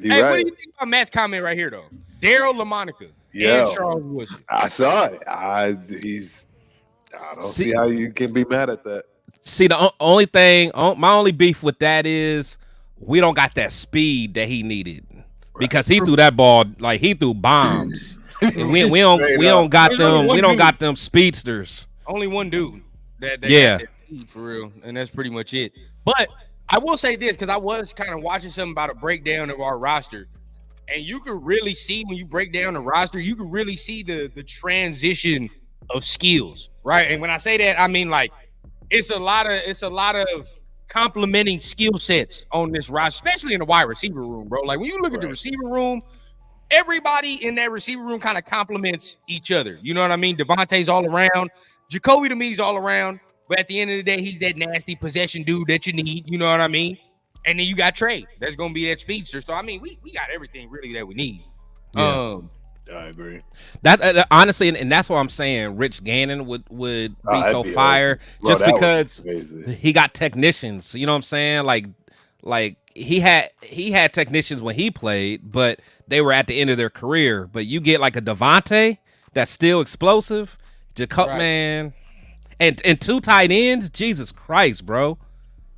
Hey, what do you think about Matt's comment right here, though? Daryl LaMonica and Charles Woodson. I saw it. I don't see how you can be mad at that. See, the only thing, my only beef with that is we don't got that speed that he needed because he threw that ball like he threw bombs. And we don't got them speedsters. Only one dude that got that speed for real, and that's pretty much it. But I will say this because I was kind of watching something about a breakdown of our roster, and you can really see when you break down the roster, you can really see the transition of skills, right? And when I say that, I mean like it's a lot of complementing skill sets on this roster, especially in the wide receiver room, bro. Like when you look at the receiver room, everybody in that receiver room kind of complements each other. You know what I mean? Devontae's all around. Jacoby to me is all around. But at the end of the day, he's that nasty possession dude that you need. You know what I mean? And then you got Trey. That's going to be that speedster. So, I mean, we got everything really that we need. Yeah. I agree. That honestly, and that's what I'm saying. Rich Gannon would be so fire just because he got technicians. You know what I'm saying? Like he had technicians when he played, but they were at the end of their career. But you get like a Devontae that's still explosive, man, and two tight ends. Jesus Christ, bro!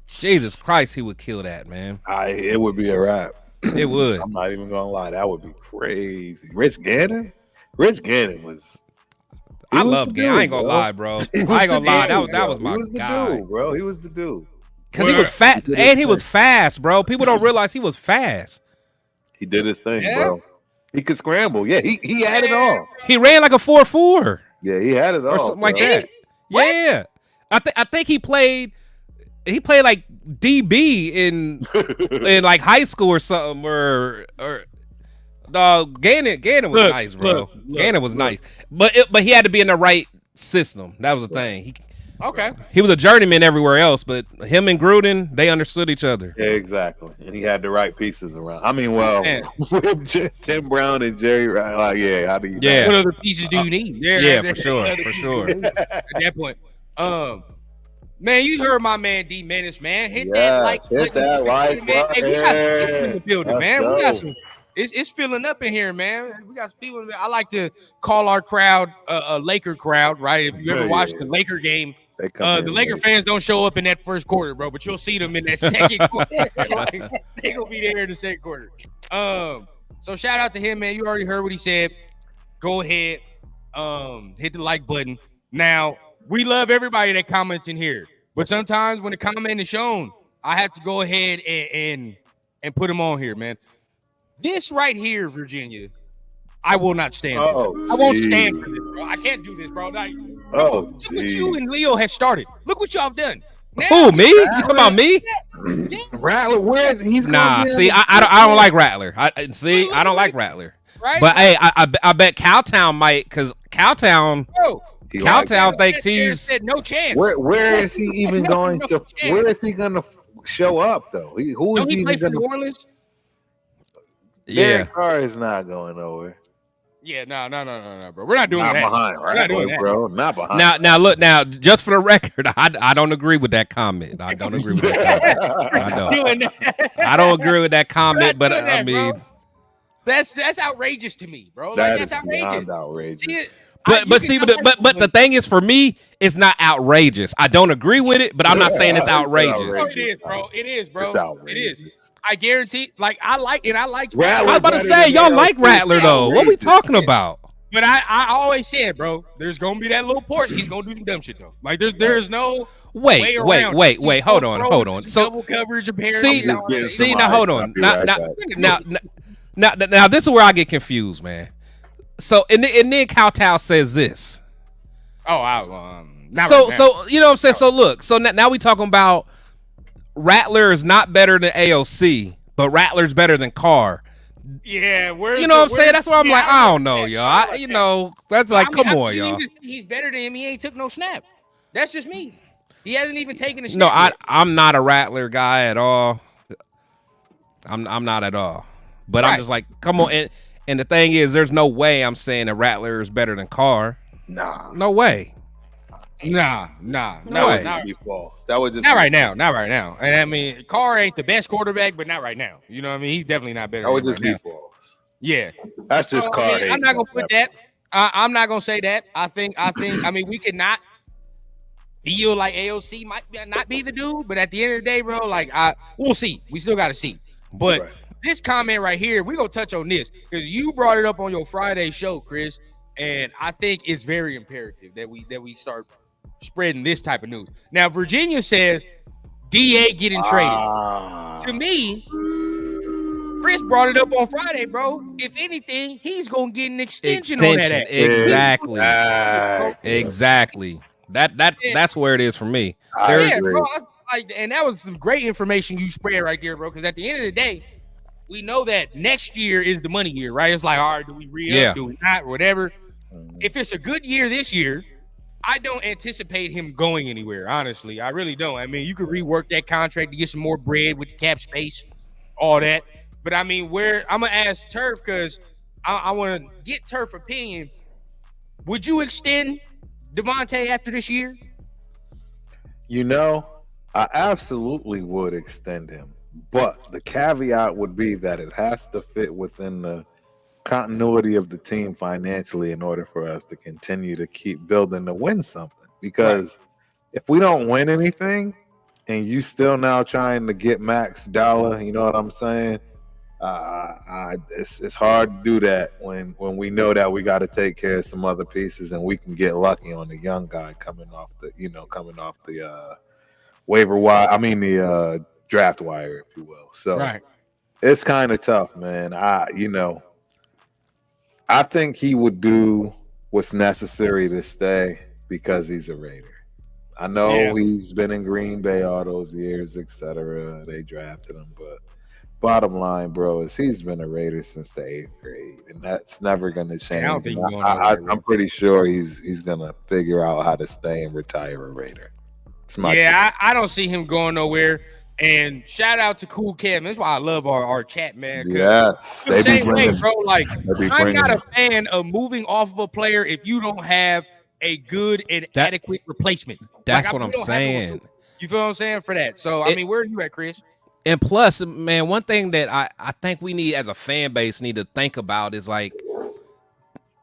Jesus Christ, he would kill that, man. It would be a wrap. It would. I'm not even gonna lie. That would be crazy. Rich Gannon was. I love Gannon. I ain't gonna lie, bro. I ain't gonna lie. That was my guy, dude, bro. He was the dude. Because he was fat and he was fast, bro. People don't realize he was fast. He did his thing, bro. He could scramble. Yeah, he had it all. He ran like a 4.4. Yeah, he had it all. Or something like bro. that. What? Yeah. I think he played like DB in like high school or something or Gannon was nice, bro. Gannon was nice. But he had to be in the right system. That was the thing. He was a journeyman everywhere else, but him and Gruden, they understood each other. Yeah, exactly. And he had the right pieces around. I mean, well, Tim Brown and Jerry, like, how do you know? What other pieces do you need? Yeah, for sure. At that point. Man, you heard my man D Menace, man. Hit that like button, man. Hey, we got some people in the building, man. We got some. It's filling up in here, man. We got some people. I like to call our crowd a Laker crowd, right? If you ever watched the Laker game, the Laker fans don't show up in that first quarter, bro. But you'll see them in that second quarter. They gonna be there in the second quarter. So shout out to him, man. You already heard what he said. Go ahead, hit the like button. Now, we love everybody that comments in here, but sometimes when the comment is shown, I have to go ahead and put them on here, man. This right here, Virginia, I will not stand for. I won't stand for this, bro. I can't do this, bro. Like, look what you and Leo have started. Look what y'all have done. Who, me? You talking about me? Yeah. Rattler, where is he? See, I don't like Rattler. I don't like Rattler. Right? But hey, I bet Cowtown might, because Cowtown thinks he's said no chance. Where is he even going to? Where is he going to show up though? Who is he even going to? New Orleans? Derek Carr is not going nowhere. Yeah, no, bro. We're not doing that. Behind, right? We're not doing that, bro. Not behind. Now, look, just for the record, I don't agree with that comment. I don't agree with that comment. I don't agree with that comment, but I mean, bro. That's outrageous to me, bro. That's outrageous. Outrageous. See, but the thing is, for me, it's not outrageous. I don't agree with it, but I'm not saying it's outrageous. It is, bro. It is, bro. It's outrageous. It is. I guarantee. Like I like Rattler. I was about to say, y'all like Rattler though. What we talking about? But I always said, bro, there's gonna be that little portion. He's gonna do some dumb shit though. Like there's no wait. Hold on. So double coverage apparently. Now hold on. Now this is where I get confused, man. So and then Cowtown says this. So you know what I'm saying. So look, so now we talking about Rattler is not better than AOC, but Rattler's better than Carr. Yeah, You know what I'm saying? That's why I'm like, I don't know, y'all. That's like, come on, y'all. He's better than him. He ain't took no snap. That's just me. He hasn't even taken a snap. No, I'm not a Rattler guy at all. I'm not at all. But I'm just like, come on. And the thing is, there's no way I'm saying that Rattler is better than Carr. Nah. No way. Nah. That would just be false. That would just not right now. Not right now. And I mean, Carr ain't the best quarterback, but not right now. You know what I mean? He's definitely not better. That would just be false. Yeah. That's just Carr. I mean, I'm not gonna put that. I'm not gonna say that. I think. I mean, we could not feel like AOC might not be the dude, but at the end of the day, bro, like we'll see. We still got to see. But this comment right here, we're gonna touch on this because you brought it up on your Friday show, Chris, and I think it's very imperative that we start spreading this type of news. Now, Virginia says DA getting traded. To me, Chris brought it up on Friday, bro. If anything, he's gonna get an extension on that act. Exactly. That's where it is for me. Bro. And that was some great information you spread right there, bro. Because at the end of the day, we know that next year is the money year, right? It's like, all right, do we re-up, do we not, whatever. If it's a good year this year, I don't anticipate him going anywhere, honestly. I really don't. I mean, you could rework that contract to get some more bread with the cap space, all that. But I mean, I'm gonna ask Turf because I want to get Turf opinion. Would you extend Devontae after this year? I absolutely would extend him, but the caveat would be that it has to fit within the continuity of the team financially in order for us to continue to keep building to win something. Because if we don't win anything and you still now trying to get Max Dollar, you know what I'm saying? It's hard to do that when we know that we got to take care of some other pieces and we can get lucky on the young guy coming off the waiver wire. I mean the draft wire, if you will. So it's kind of tough, man. I think he would do what's necessary to stay because he's a Raider. I know he's been in Green Bay all those years, etc. They drafted him, but bottom line, bro, is he's been a Raider since the 8th grade, and that's never going to change. I'm pretty sure he's going to figure out how to stay and retire a Raider. I don't see him going nowhere. And shout out to Cool Kevin. That's why I love our chat, man. Yes, the same way, bro. Like, I'm not a fan of moving off of a player if you don't have a good and adequate replacement. That's what I'm saying. You feel what I'm saying for that? So, I mean, where are you at, Chris? And plus, man, one thing that I think we need as a fan base need to think about is like,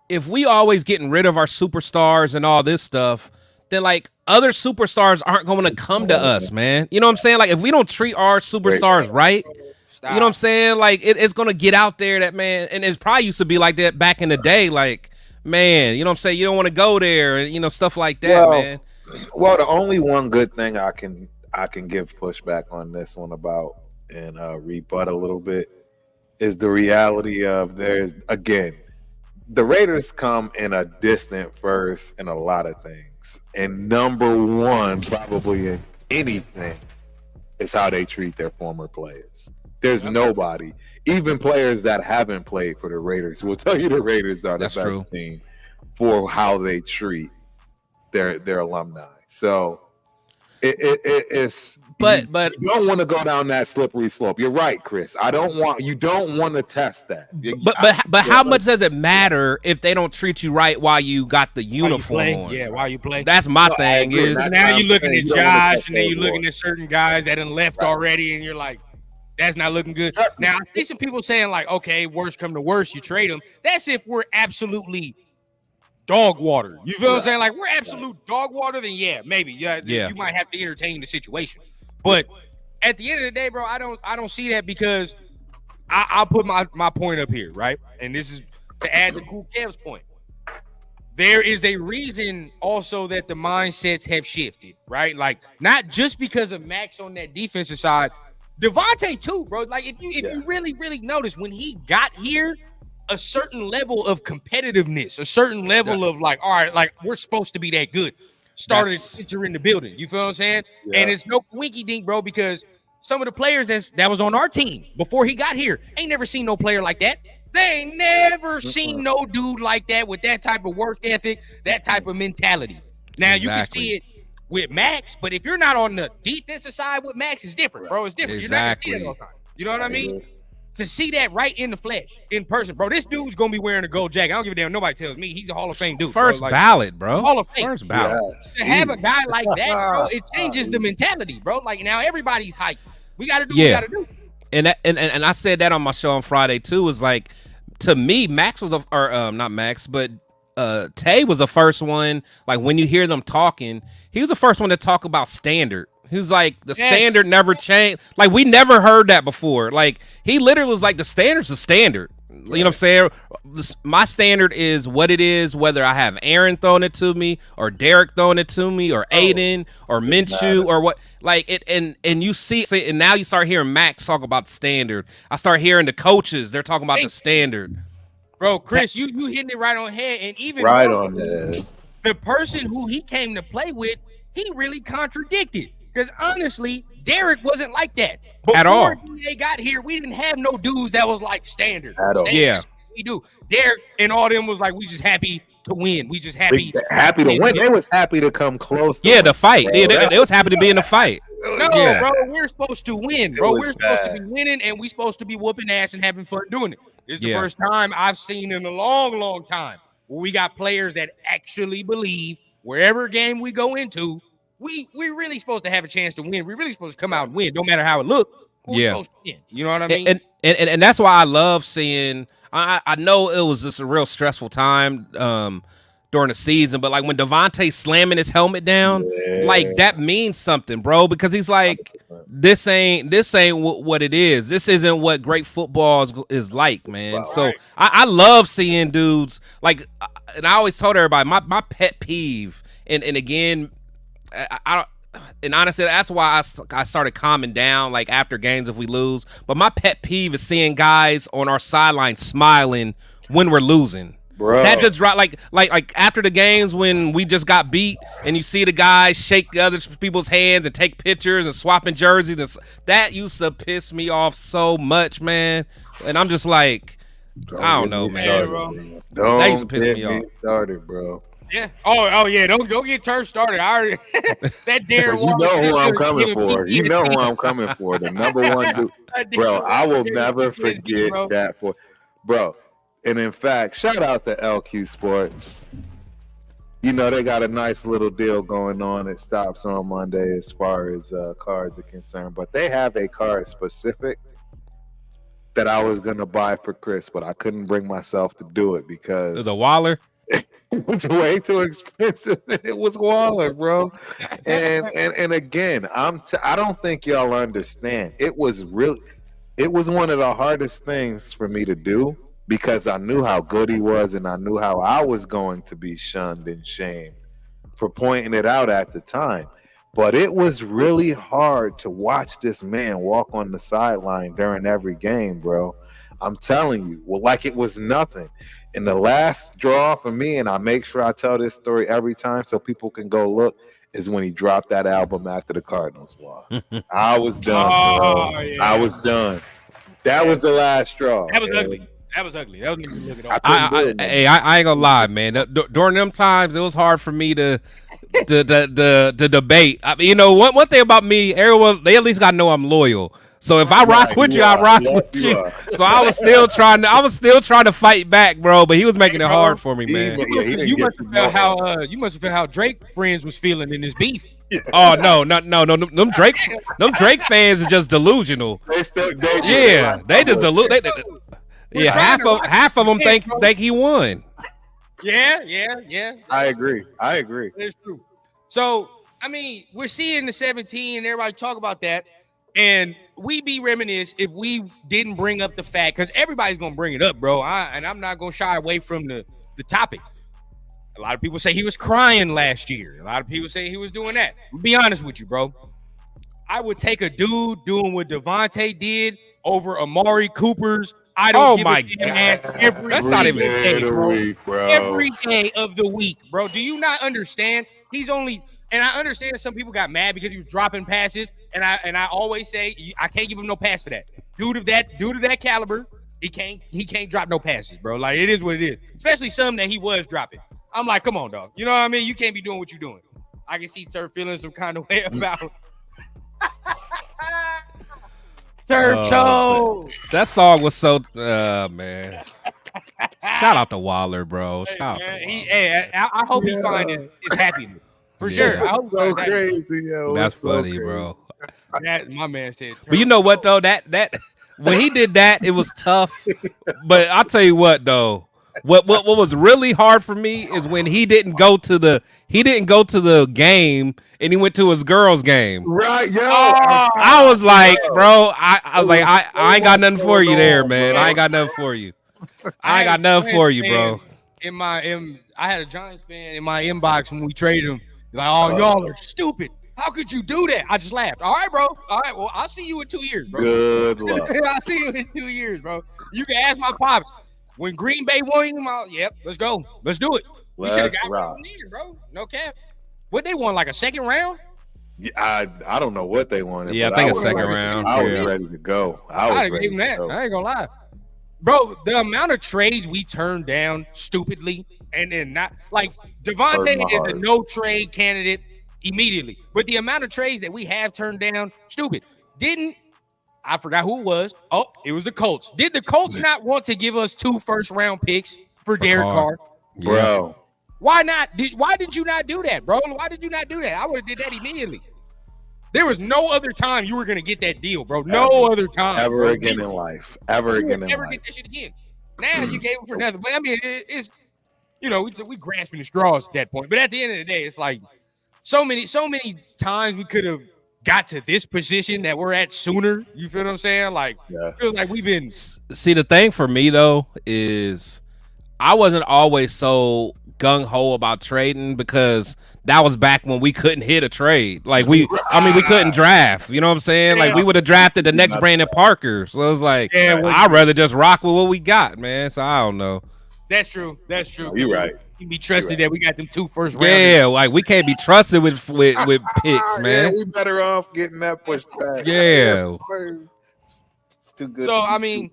if we always getting rid of our superstars and all this stuff, then like other superstars aren't going to come to us, man. You know what I'm saying? Like if we don't treat our superstars right, you know what I'm saying? Like it's going to get out there that, man, and it probably used to be like that back in the day. Like, man, you know what I'm saying? You don't want to go there and, stuff like that, man. Well, the only one good thing I can give pushback on this one about and rebut a little bit is the reality of the Raiders come in a distant first in a lot of things. And number one, probably in anything, is how they treat their former players. There's nobody, even players that haven't played for the Raiders, will tell you the Raiders are the best team for how they treat their alumni. So it's but you don't want to go down that slippery slope. You're right, Chris. You don't want to test that. But how much does it matter if they don't treat you right while you got the uniform on? Yeah, while you play. That's my thing. Now you're looking at Josh, and then you're looking at certain guys that done left already, and you're like, that's not looking good. Now I see some people saying like, okay, worst come to worst, you trade them. That's if we're absolutely dog water. You feel what I'm saying? Like we're absolute dog water, then maybe. You might have to entertain the situation. But at the end of the day, bro, I don't see that because I'll put my point up here, right? And this is to add to Cool Kev's point. There is a reason also that the mindsets have shifted, right? Like not just because of Max on that defensive side, Devontae too, bro. Like if you really, really notice when he got here, a certain level of competitiveness, a certain level of like, all right, like we're supposed to be that good. Started to enter in the building. You feel what I'm saying? Yeah. And it's no winky dink, bro, because some of the players that was on our team before he got here ain't never seen no player like that. They ain't never seen no dude like that with that type of work ethic, that type of mentality. Now, you can see it with Max, but if you're not on the defensive side with Max, it's different, bro. It's different. You're not going to see that all the time. You know what I mean? To see that right in the flesh, in person, bro. This dude's going to be wearing a gold jacket. I don't give a damn. Nobody tells me. He's a Hall of Fame dude. First ballot, bro. Hall of Fame. First ballot. Yes. To have a guy like that, bro, it changes the mentality, bro. Like, now everybody's hyped. We got to do what we got to do. And I said that on my show on Friday, too, was like, to me, Max was not Max, but Tay was the first one. Like, when you hear them talking, he was the first one to talk about standard. He was like, the standard never changed. Like, we never heard that before. Like, he literally was like, the standard's the standard. You know what I'm saying? My standard is what it is, whether I have Aaron throwing it to me or Derek throwing it to me or Aiden or Minshew or what. Like, it, and you see, and now you start hearing Max talk about the standard. I start hearing the coaches, they're talking about the standard. Bro, Chris, you hitting it right on head. And even right on the person who he came to play with, he really contradicted. Because honestly, Derek wasn't like that. At all. Before they got here, we didn't have no dudes that was like standard. At all. Yeah. We do. Derek and all them was like, we just happy to win. We just happy. Happy to win. They was happy to come close. Yeah, the fight. They was happy to be in the fight. No, Yeah. bro, we're supposed to win, bro. We're supposed to be winning, and we're supposed to be whooping ass and having fun doing it. This is the first time I've seen in a long, long time where we got players that actually believe wherever game we go into, we really supposed to have a chance to win. We're really supposed to come out and win, no matter how it looks. We're supposed to win. You know what I mean? And that's why I love seeing. I know it was just a real stressful time during the season, but like when Devontae slamming his helmet down, like that means something, bro, because he's like, this ain't what it is. This isn't what great football is like, man. Wow. So I love seeing dudes like, and I always told everybody my pet peeve, and again, and honestly, that's why I started calming down like after games if we lose. But my pet peeve is seeing guys on our sideline smiling when we're losing. Bro. That just dropped like after the games when we just got beat and you see the guys shake the other people's hands and take pictures and swapping jerseys. That used to piss me off so much, man. And I'm just like, I don't know, man. That used to piss me off. Started, bro. Yeah. Oh yeah. Don't get Turf started. I already that Darren. You know who I'm coming for. You know who I'm coming for. The number one dude, bro. I will never forget that bro. And in fact, shout out to LQ Sports. You know they got a nice little deal going on. It stops on Monday as far as cards are concerned, but they have a card specific that I was gonna buy for Chris, but I couldn't bring myself to do it because the Waller. It was way too expensive. It was Waller, bro. And again, I don't think y'all understand. It was one of the hardest things for me to do because I knew how good he was and I knew how I was going to be shunned and shamed for pointing it out at the time. But it was really hard to watch this man walk on the sideline during every game, bro. I'm telling you, well, like it was nothing. And the last draw for me, and I make sure I tell this story every time so people can go look, is when he dropped that album after the Cardinals lost. I was done, bro. Yeah. I was done. That was the last straw. That was ugly. That was ugly. That was ugly look at all. I ain't gonna lie, man. During them times, it was hard for me to debate. I mean, you know, one thing about me, everyone, they at least gotta know I'm loyal. So if I rock with you, I rock with you. So I was still trying to fight back, bro. But he was making it hard for me, man. You must have felt how Drake friends was feeling in this beef. Oh no. Them Drake fans are just delusional. They just delusional. Yeah, half of them think he won. Yeah. I agree. It's true. So I mean, we're seeing the 17, and everybody talk about that. And we be reminisce if we didn't bring up the fact, because everybody's going to bring it up, bro. And I'm not going to shy away from the topic. A lot of people say he was crying last year. A lot of people say he was doing that. I'll be honest with you, bro. I would take a dude doing what Devontae did over Amari Cooper's I don't give a damn ass every That's not even day, bro. Week, bro. Every day of the week, bro. Do you not understand? He's only And I understand some people got mad because he was dropping passes, and I always say I can't give him no pass for that. Dude of that caliber, he can't drop no passes, bro. Like, it is what it is. Especially some that he was dropping. I'm like, come on, dog. You know what I mean? You can't be doing what you're doing. I can see Turf feeling some kind of way about Turf Toe. That song was so man. Shout out to Waller, bro. Shout out to Waller. I hope he finds his happiness. For sure. I hope so crazy, yo. That's so funny, crazy. bro. That my man said. But you know what though? That when he did that, it was tough. But I'll tell you what though. What was really hard for me is when he didn't go to the game and he went to his girls' game. Right, yo. I was like, bro, I was like, I ain't got nothing for you there, man. I ain't got nothing for you. I ain't got nothing for you, bro. I had a Giants fan in my inbox when we traded him. Like, oh, y'all are stupid. How could you do that? I just laughed. All right, bro. All right, well, I'll see you in 2 years, bro. Good luck. I'll see you in 2 years, bro. You can ask my pops. When Green Bay won him, yep, let's go. Let's do it. We should have got him there, bro. No cap. What they won, like a second round? Yeah, I don't know what they wanted. Yeah, I think a second round. I was ready to go. I ain't gonna lie. Bro, the amount of trades we turned down stupidly and then not like Devontae is a no trade candidate immediately. But the amount of trades that we have turned down, stupid. I forgot who it was. Oh, it was the Colts. Did the Colts not want to give us 2 first-round picks for Derek Carr? Yeah. Bro. Why not? Why did you not do that, bro? Why did you not do that? I would have did that immediately. There was no other time you were going to get that deal, bro. No other time. Ever again in life. Ever again in life. Never get that shit again. Now you gave him for nothing. But I mean, it's, you know, we grasping the straws at that point. But at the end of the day, it's like so many times we could have got to this position that we're at sooner. You feel what I'm saying? Like, feels like we've been. See, the thing for me though is I wasn't always so gung ho about trading because that was back when we couldn't hit a trade. Like we couldn't draft. You know what I'm saying? Like we would have drafted the next Brandon Parker. So it was like, I'd rather just rock with what we got, man. So I don't know. That's true. You're right. You be trusted that we got them 2 first rounds. Yeah, like we can't be trusted with picks, man. Yeah, we better off getting that pushed back. Yeah. It's too good. So I mean,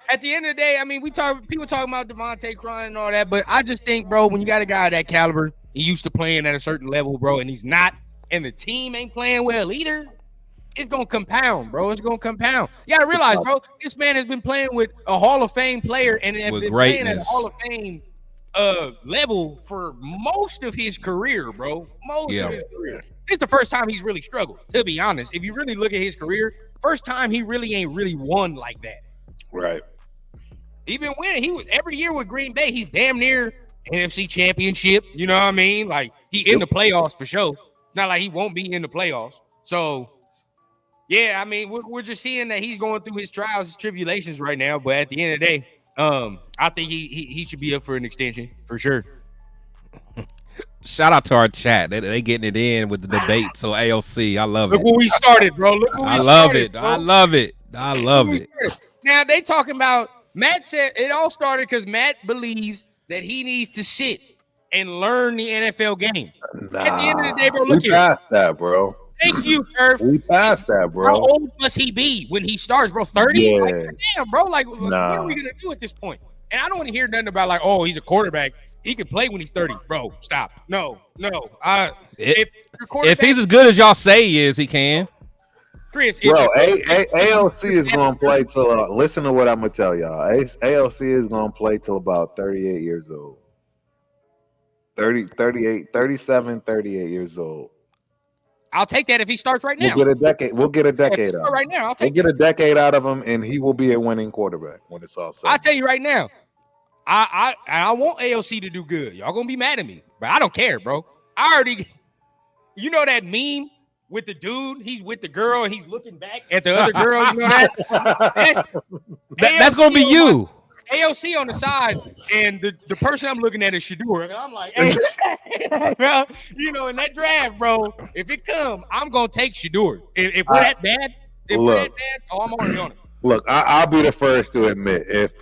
at the end of the day, I mean, people talking about Devontae crying and all that, but I just think, bro, when you got a guy of that caliber, he used to playing at a certain level, bro, and he's not, and the team ain't playing well either, it's gonna compound, bro. It's gonna compound. You gotta realize, bro, this man has been playing with a Hall of Fame player and has been playing at a Hall of Fame level for most of his career, bro. Most of his career. It's the first time he's really struggled, to be honest. If you really look at his career, first time he really ain't really won like that. Right. He been winning. He was every year with Green Bay. He's damn near NFC Championship. You know what I mean? Like he in the playoffs for sure. It's not like he won't be in the playoffs. So yeah, I mean, we're just seeing that he's going through his trials and tribulations right now. But at the end of the day, I think he should be up for an extension for sure. Shout out to our chat. They getting it in with the debate. So AOC, I love it. Look where we started, bro. I love it. I love it. Now they talking about Matt said it all started because Matt believes that he needs to sit and learn the NFL game. At the end of the day, bro, look here. We passed that, bro. Thank you, Turf. We passed that, bro. How old must he be when he starts, bro? 30? Yeah. Like, damn, bro. Like, what are we going to do at this point? And I don't want to hear nothing about, like, oh, he's a quarterback. He can play when he's 30. Bro, stop. No. If he's as good as y'all say he is, he can. Chris, bro, AOC is going to play till, listen to what I'm going to tell y'all. AOC is going to play till about 38 years old. 37, 38 years old. I'll take that if he starts right now. We'll get a decade out. Right now, we'll get a decade out of him, and he will be a winning quarterback when it's all said. I'll tell you right now. I want AOC to do good. Y'all gonna be mad at me, but I don't care, bro. You know that meme with the dude? He's with the girl and he's looking back at the other girl. You know that? That's gonna be you. AOC on the side, and the person I'm looking at is Shador. And I'm like, hey, bro, you know, in that draft, bro, if it come, I'm gonna take Shador. If we're that bad, I'm already on it. Look, I'll be the first to admit if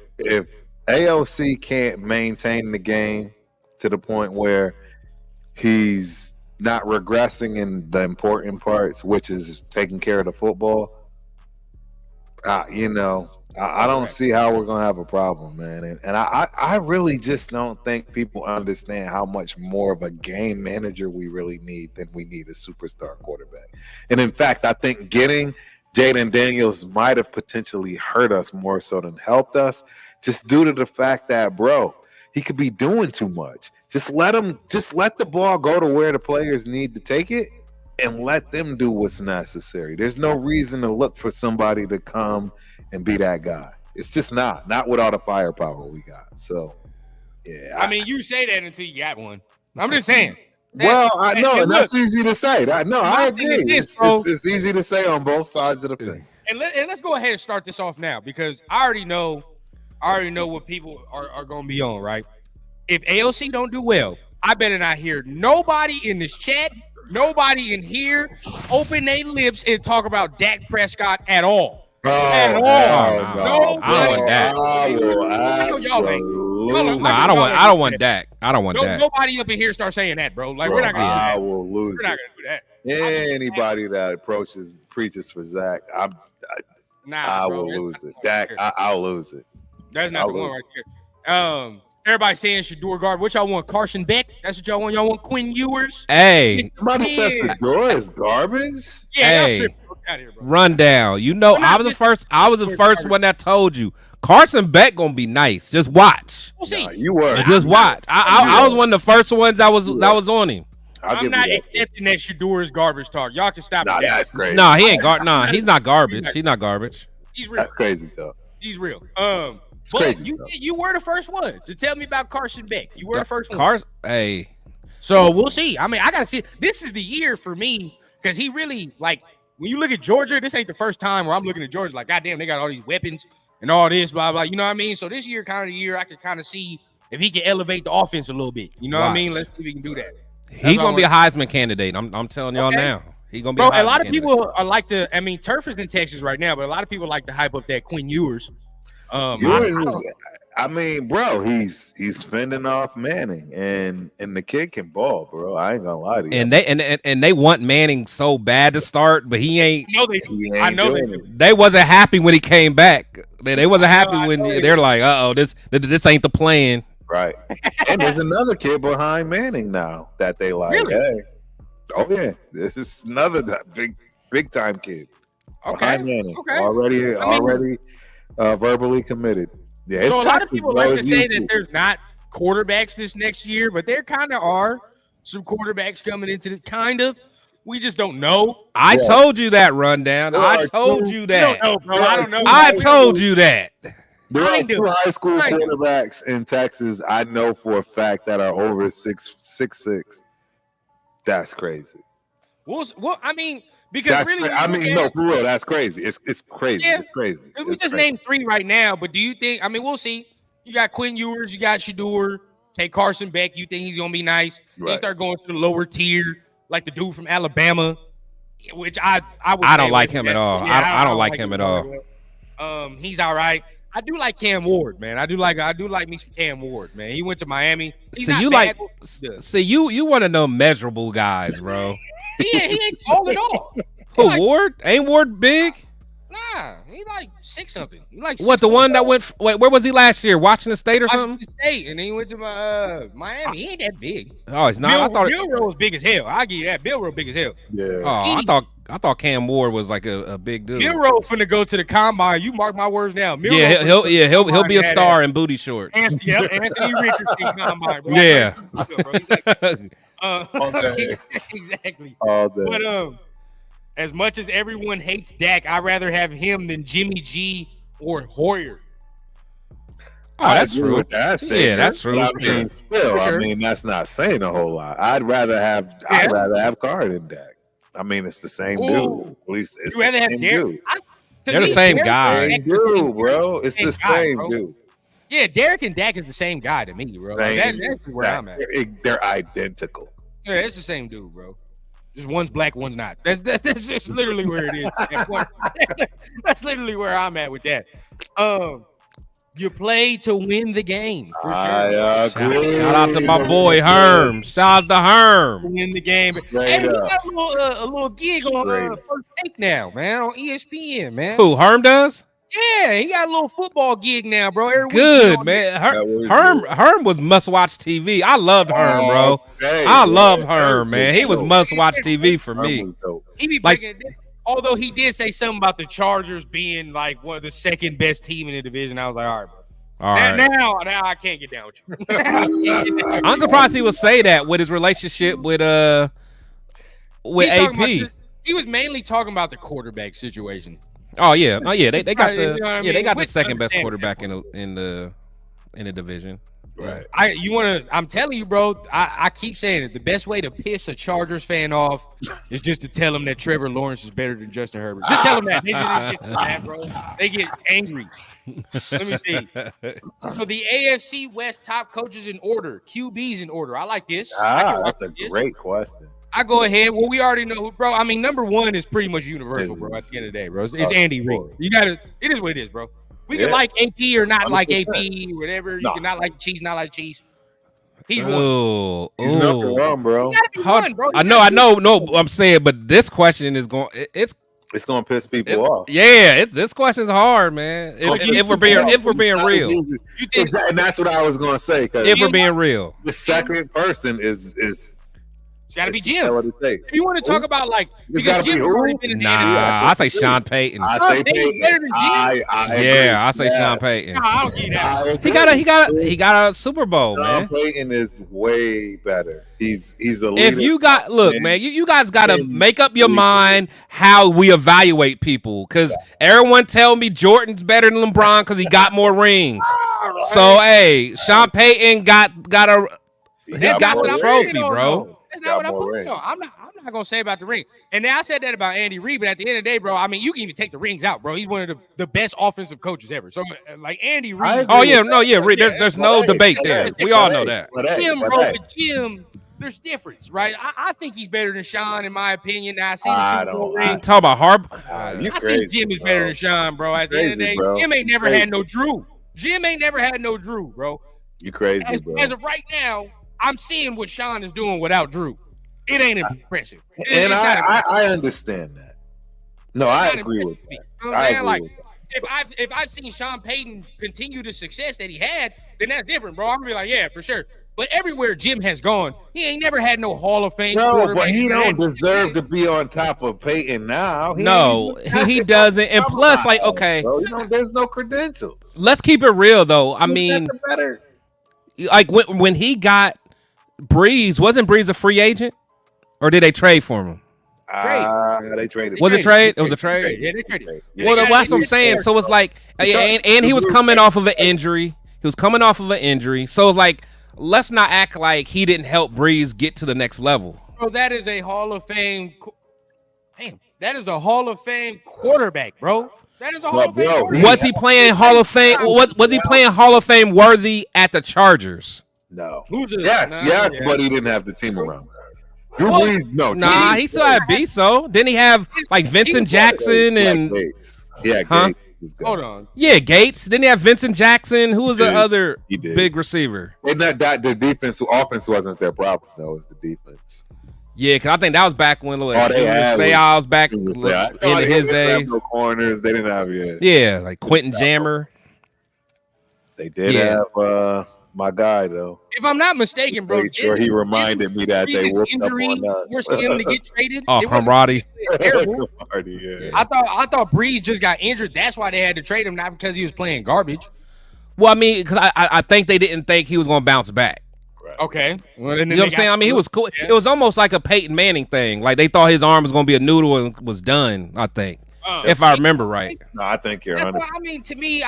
AOC can't maintain the game to the point where he's not regressing in the important parts, which is taking care of the football, I don't see how we're gonna have a problem, man. And I really just don't think people understand how much more of a game manager we really need than we need a superstar quarterback. And in fact, I think getting Jaden Daniels might have potentially hurt us more so than helped us, just due to the fact that, bro, he could be doing too much. Just let the ball go to where the players need to take it and let them do what's necessary. There's no reason to look for somebody to come and be that guy. It's just not with all the firepower we got. So, yeah. I mean, you say that until you got one. I'm just saying. Well, I know, and that's easy to say. I agree. It's easy to say on both sides of the thing. And let's go ahead and start this off now, because I already know what people are going to be on, right? If AOC don't do well, I better not hear nobody in this chat, nobody in here open their lips and talk about Dak Prescott at all. At all. No, I don't want Dak. I don't want Dak. I don't want Dak. Nobody up in here start saying that, bro. Like, we're not gonna. I will lose. We're not gonna do that. Anybody that preaches for Zach, I will lose it. Dak, I'll lose it. That's not the one right there. Everybody saying Shador guard. What y'all want? Carson Beck? That's what y'all want. Y'all want Quinn Ewers? Hey, somebody says Shador is garbage. Yeah, hey, run down. You know, I was the first one that told you Carson Beck gonna be nice. Just watch. We'll see. You were. Just watch. I was one of the first ones that was on him. I'm not accepting that Shador is garbage talk. Y'all can stop. That's crazy. No, he ain't garbage. No, he's not garbage. He's not garbage. He's real. That's crazy though. He's real. It's but crazy, you were the first one to tell me about Carson Beck. You were the first one. Carson, hey. So we'll see. I mean, I gotta see. This is the year for me, because he really, like, when you look at Georgia, this ain't the first time where I'm looking at Georgia like, goddamn, they got all these weapons and all this, blah blah. You know what I mean? So this year, kind of the year I can kind of see if he can elevate the offense a little bit. You know what I mean? Let's see if he can do that. He's gonna be a Heisman candidate. I'm telling y'all now. He's gonna be. A lot of people are like to. I mean, Turf is in Texas right now, but a lot of people like to hype up that Quinn Ewers. I mean, bro, he's fending off Manning, and the kid can ball, bro. I ain't gonna lie to you. And they want Manning so bad to start, but he ain't. I know they wasn't happy when he came back. They wasn't happy when they're like, this ain't the plan. Right. And there's another kid behind Manning now that they like. Really? Hey. Oh yeah, this is another big time kid. Behind Manning. Already verbally committed. Yeah. So a lot of people like to say that there's not quarterbacks this next year, but there kind of are some quarterbacks coming into this. Kind of. We just don't know. I told you that, Rundown. I told you that. I don't know, bro. I don't know. I told you that. There are two high school quarterbacks in Texas I know for a fact that are over 6'6". That's crazy. Well, I mean, because no, for real, that's crazy. It's crazy. Yeah, it's crazy. We just named three right now, but do you think? I mean, we'll see. You got Quinn Ewers, you got Shador, take Carson Beck. You think he's gonna be nice? Right. They start going to the lower tier, like the dude from Alabama, which I don't like him at all. I don't like him at all. He's all right. I do like Cam Ward, man. I do like me some Cam Ward, man. He went to Miami. You want to know measurable guys, bro. he ain't tall at all. Who, Ward? Ain't Ward big? Nah, he like 6 something. He like what, the one that went? Wait, where was he last year? Washington State or something? Washington State, and then he went to Miami. He ain't that big. Oh, he's not. Bill Rowe's big as hell. I'll give you that. Bill Rowe big as hell. Yeah. Oh, I thought Cam Ward was like a big dude. Bill Rowe finna go to the combine. You mark my words now. He'll be a star in booty shorts. Anthony Richardson combine. Bro. Yeah. Exactly. All day. But as much as everyone hates Dak, I'd rather have him than Jimmy G or Hoyer. Oh, that's true. That's true. I mean, still, I mean, that's not saying a whole lot. I'd rather have Carr than Dak. I mean, it's the same dude. At least it's the same dude. They're the same guy. Same dude, bro. It's the same dude. Yeah, Derek and Dak is the same guy to me, bro. That's where I'm at. They're identical. Yeah, it's the same dude, bro. Just one's black, one's not. That's just literally where it is. That's literally where I'm at with that. You play to win the game for sure. I agree. Shout out to my boy Herm. Shout out to Herm. Win the game. Hey, he got a little gig on First Take now, man, on ESPN, man. Who, Herm does? Yeah, he got a little football gig now, bro. Every Good, week, man. Herm was must-watch TV. I loved Herm, bro. Okay, I loved Herm, man. He was must-watch TV for me. He be breaking it down. Although he did say something about the Chargers being like one of the second best team in the division. I was like, all right, bro. All right. Now I can't get down with you. I'm surprised he would say that with his relationship with AP. He was mainly talking about the quarterback situation. Oh yeah, They got the You know what I mean? they got the Which second best understand quarterback in the division. Right. I'm telling you, bro. I keep saying it. The best way to piss a Chargers fan off is just to tell them that Trevor Lawrence is better than Justin Herbert. Just tell them that. They just get mad, bro. They get angry. Let me see. So the AFC West top coaches in order, QBs in order. I like this. That's a great question. I go ahead. Well, we already know who, bro. I mean, number one is pretty much universal, bro. At the end of the day, bro, it's Andy Reid. You gotta. It is what it is, bro. We can like AP or not like AP, whatever. You can not like cheese, not like cheese. He's one. He's number one, bro. He gotta be one, bro. I know. No, I'm saying, but this question is going. It's gonna piss people off. Yeah, this question's hard, man. If we're being real, and that's what I was gonna say. If we're being real, the second person is. It's got to be Jim. If you want to talk about because Jim already been in the I say Sean Payton. I say Payton. Better than Jim. I say Sean Payton. I don't get that. He got a Super Bowl, man. Sean Payton is way better. He's a leader. If you got man, you guys got to make up your mind how we evaluate people, because everyone tell me Jordan's better than LeBron because he got more rings. So hey, Sean Payton got the trophy, bro. That's not what I'm putting on. I'm not gonna say about the ring. And then I said that about Andy Reid, but at the end of the day, bro, I mean, you can even take the rings out, bro. He's one of the best offensive coaches ever. So like Andy Reid. Reid. There's no debate there. We all know that. Jim, bro, with Jim, there's difference, right? I think he's better than Sean, in my opinion. Now I see the Super Bowl ring. Talk about Harp. I think Jim is better than Sean, bro. At the end of the day, Jim ain't never had no Drew. Jim ain't never had no Drew, bro. You crazy, bro. As of right now, I'm seeing what Sean is doing without Drew. It ain't impressive. And I understand that. No, I agree with that. You know what I'm saying? If I've seen Sean Payton continue the success that he had, then that's different, bro. I'm gonna be like, yeah, for sure. But everywhere Jim has gone, he ain't never had no Hall of Fame. No, but he don't deserve to be on top of Payton now. He doesn't. And plus, there's no credentials. Let's keep it real, though. I mean, like when he got Breeze, wasn't Breeze a free agent? Or did they trade for him? They traded. Was it trade? It was a trade. Yeah, they traded. Well, that's what I'm saying. So it's like, and he was coming off of an injury. So it's like, let's not act like he didn't help Breeze get to the next level. Bro, that is a Hall of Fame. Damn, that is a Hall of Fame quarterback, bro. That is a Hall of Fame quarterback. Was he playing Hall of Fame? Was he playing Hall of Fame worthy at the Chargers? No. Yes, but he didn't have the team around. Drew Brees, no. Nah, he still had Beso. Didn't he have like Vincent Jackson and Gates? Yeah, Gates. Hold on. Yeah, Gates. Didn't he have Vincent Jackson? Who was the other big receiver? And that the offense wasn't their problem, though. It was the defense. Yeah, because I think that was back when Sayal was back into his days. No corners. They didn't have Yeah, like Quentin Jammer. They did have my guy, though. If I'm not mistaken, bro, sure he reminded me that they whooped up on us. Forced him to get traded. Camaraderie. I thought Breeze just got injured. That's why they had to trade him, not because he was playing garbage. Well, I mean, because I think they didn't think he was going to bounce back. Right. Okay. Well, you know what I'm saying? I mean, he was cool. Yeah. It was almost like a Peyton Manning thing. Like they thought his arm was going to be a noodle and was done, I think. If I remember right. No, I think you're 100%. I mean, to me,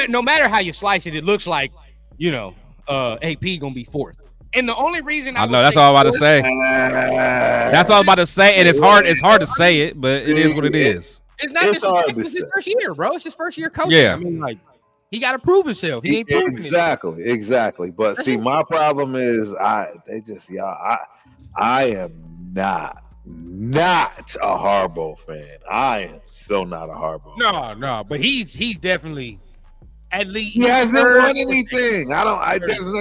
no matter how you slice it, it looks like, AP gonna be fourth. And the only reason I know that's all I'm about to say. That's all I'm about to say, and it's hard to say it, but it is what it is. It's not disrespectful. It's his first year, bro. It's his first year coaching. Yeah. I mean, like, he got to prove himself. He ain't proven it. Exactly. But see, my problem is I am not a Harbaugh fan. I am so not a Harbaugh. No, but he's definitely at least He hasn't won anything.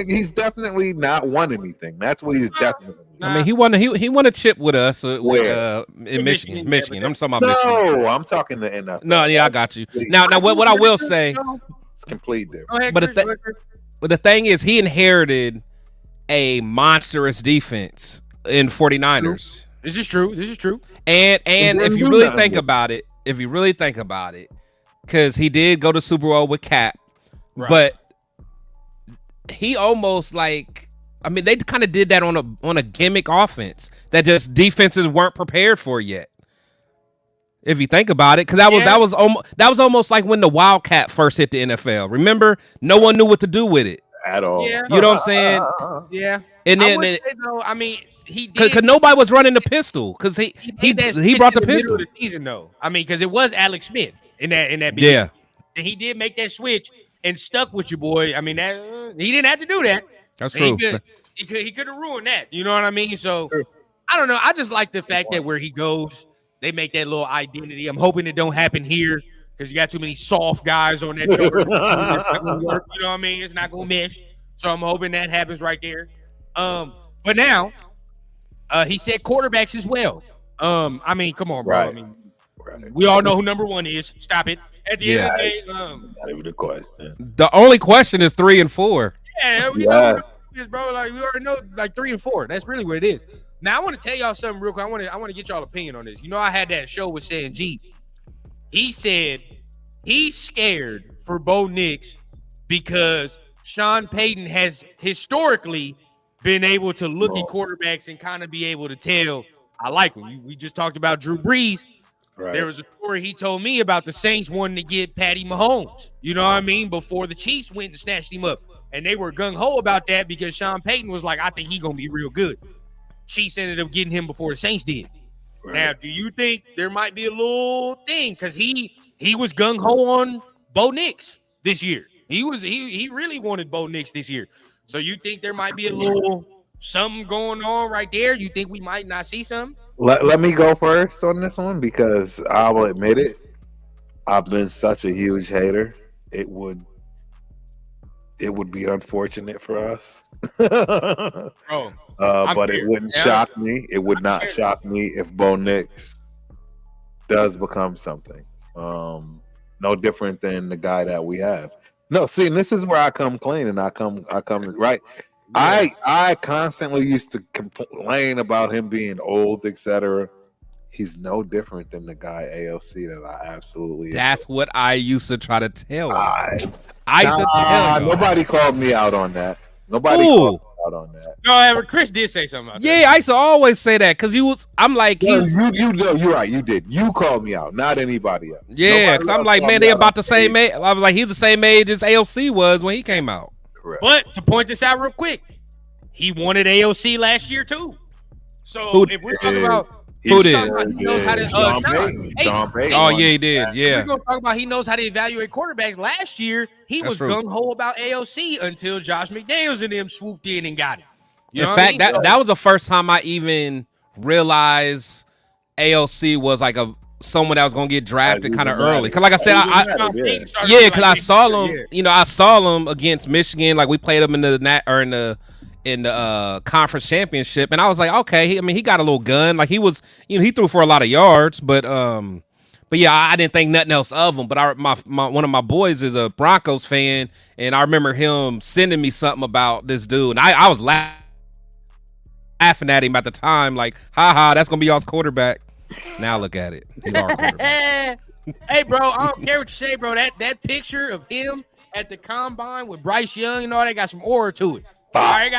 He's definitely not won anything. That's what he's definitely. I mean, he won a chip with us in Michigan, Michigan. I'm talking about Michigan. No, I'm talking the NFL. No, yeah, I got you. Now, what I will say, it's complete different. But the thing is, he inherited a monstrous defense in 49ers. This is true. And if you really think about it, because he did go to Super Bowl with Cap, right. But he almost they kind of did that on a gimmick offense that just defenses weren't prepared for yet. If you think about it, because that was almost like when the Wildcat first hit the NFL. Remember, no one knew what to do with it at all. Yeah. You know what I'm saying? Yeah. And then he did, because nobody was running the pistol because he brought the pistol. Of the season though. I mean, because it was Alex Smith in that beginning. Yeah. And he did make that switch and stuck with you, boy. I mean, he didn't have to do that. That's true. He could have ruined that. You know what I mean? So I don't know. I just like the fact that where he goes, they make that little identity. I'm hoping it don't happen here because you got too many soft guys on that shoulder. You know what I mean? It's not gonna mesh. So I'm hoping that happens right there. But now he said quarterbacks as well. I mean, come on, bro. Right. I mean, we all know who number one is. Stop it. At the end of the day, not even a question. The only question is 3 and 4. Yeah, we know this, bro. Like we already know, like 3 and 4. That's really what it is. Now I want to tell y'all something real quick. I want to get y'all opinion on this. You know, I had that show with Sanjeev. He said he's scared for Bo Nix because Sean Payton has historically been able to look at quarterbacks and kind of be able to tell, I like him. We just talked about Drew Brees. Right. There was a story he told me about the Saints wanting to get Patty Mahomes. You know what I mean? Before the Chiefs went and snatched him up. And they were gung-ho about that because Sean Payton was like, I think he's going to be real good. Chiefs ended up getting him before the Saints did. Right. Now, do you think there might be a little thing? Because he was gung-ho on Bo Nix this year. He really wanted Bo Nix this year. So you think there might be a little something going on right there? You think we might not see something? Let me go first on this one because I will admit it. I've been such a huge hater. It would be unfortunate for us. But it wouldn't shock me. It would not shock me if Bo Nix does become something. No different than the guy that we have. No, see, and this is where I come clean and I come right. Yeah. I constantly used to complain about him being old, etc. He's no different than the guy AOC that I absolutely. That's what I used to try to tell you. I used to tell you. Nobody called me out on that. Nobody called me out on that. No, Chris did say something about that. Yeah, I used to always say that because I'm like, you're right. You did. You called me out, not anybody else. Yeah, because I'm like, man, they about the same age. I was like, he's the same age as AOC was when he came out. Correct. But to point this out real quick, he wanted AOC last year too. So if we're talking about who did? Sean Payton. Oh yeah, he did. Yeah. We're gonna talk about he knows how to evaluate quarterbacks. Last year he was gung ho about AOC until Josh McDaniels and them swooped in and got it. In fact, that was the first time I even realized AOC was like someone that was gonna get drafted kind of early. Cause like I said, because I saw him. You know, I saw him against Michigan. Like we played him in the conference championship, and I was like, okay. He got a little gun. Like he was, he threw for a lot of yards, but yeah, I didn't think nothing else of him. But one of my boys is a Broncos fan, and I remember him sending me something about this dude, and I was laughing at him at the time, like, haha, that's gonna be y'all's quarterback. Now look at it. He's our quarterback. Hey, bro, I don't care what you say, bro. That picture of him at the combine with Bryce Young and all that got some aura to it. All right,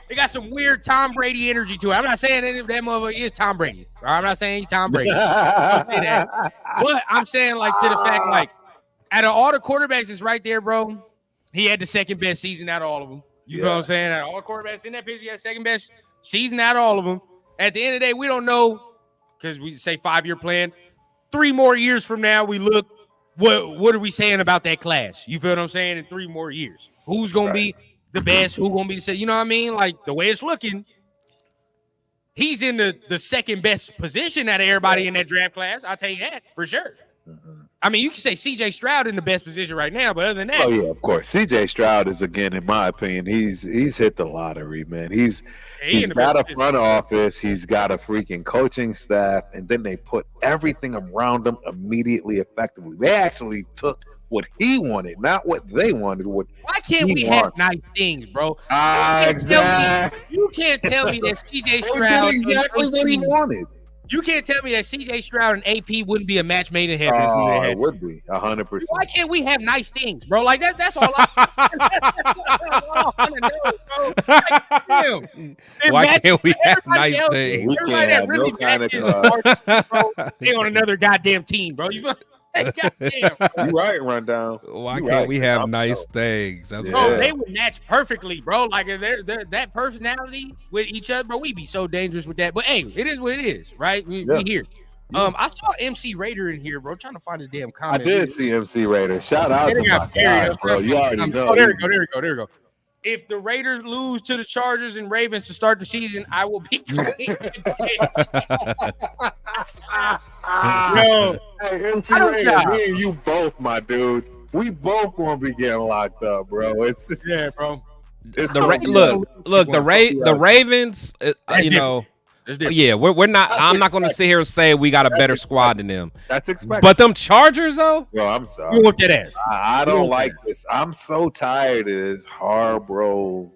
it got some weird Tom Brady energy to it. I'm not saying that motherfucker is Tom Brady. All right, I'm not saying he's Tom Brady. I don't say that. But I'm saying, like, to the fact, like, out of all the quarterbacks that's right there, bro, he had the second best season out of all of them. You know what I'm saying? Out of all the quarterbacks in that picture, he had second best season out of all of them. At the end of the day, we don't know, because we say 5-year plan. 3 more years from now, we look, what are we saying about that class? You feel what I'm saying? In 3 more years. Who's going to be the best? Who's going to be the, you know what I mean? Like, the way it's looking, he's in the second best position out of everybody in that draft class. I'll tell you that for sure. I mean, you can say C.J. Stroud in the best position right now, but other than that, Oh yeah, of course. C.J. Stroud is again, in my opinion, he's hit the lottery, man. He's got a front office, he's got a freaking coaching staff, and then they put everything around him immediately effectively. They actually took what he wanted, not what they wanted. Why can't we have nice things, bro? Exactly. You can't tell me that C.J. Stroud did exactly what he wanted. You can't tell me that C.J. Stroud and AP wouldn't be a match made in heaven. It would be 100%. Why can't we have nice things, bro? Like that's all I want to know, bro. Like, why can't we have nice things? We can't have no kind of bro, they on another goddamn team, bro. You goddamn. You right, Rundown. Why can't we have nice things? That's bro, they would match perfectly, bro. Like if they're that personality with each other, bro, we'd be so dangerous with that. But hey, it is what it is, right? We here. I saw MC Raider in here, bro. Trying to find his damn comment. I did see MC Raider. Shout out to my guy, bro. You already know. Oh, there we go. If the Raiders lose to the Chargers and Ravens to start the season, I will be Yo, hey, MC Raider, me and you both, my dude. We both gonna be getting locked up, bro. It's just, bro. It's look, the Ravens, you know. Yeah, we're not. I'm not going to sit here and say we got a better squad than them. That's expected. But them Chargers, though. Bro, I'm sorry. You want that ass? I don't like this. I'm so tired of this Harbro.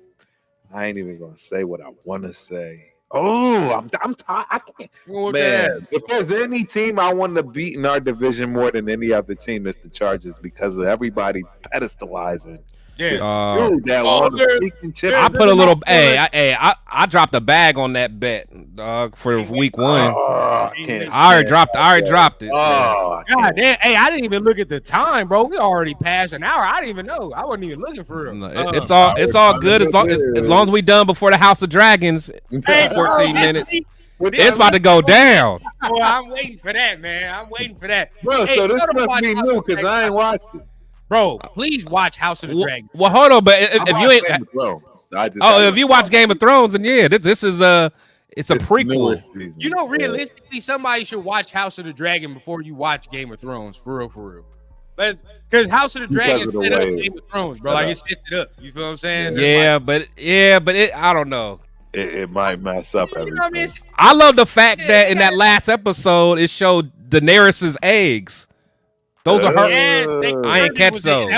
I ain't even gonna say what I want to say. Oh, I'm tired. I can't. Man, if there's any team I want to beat in our division more than any other team, it's the Chargers because of everybody pedestalizing. Yes. I put a little. I dropped a bag on that bet, dog, for week 1. I already dropped it. Oh, God damn! Hey, I didn't even look at the time, bro. We already passed an hour. I didn't even know. I wasn't even looking for real. It's all good as long as we done before the House of Dragons. 14 minutes. It's about to go down. Boy, I'm waiting for that, man. I'm waiting for that. Bro, so this must be new because I ain't watched it. Bro, please watch House of the Dragon. Well, hold on, but if you ain't, if you watch Game of Thrones, then yeah, this is it's a prequel. You know, realistically, somebody should watch House of the Dragon before you watch Game of Thrones, for real. Because House of the Dragon set up Game of Thrones, bro. Like it sets it up. You feel what I'm saying? Yeah, but it, I don't know. It might mess up everything. You know what I mean? I love the fact that in that last episode it showed Daenerys's eggs. Those are her. Yes, I ain't catch those.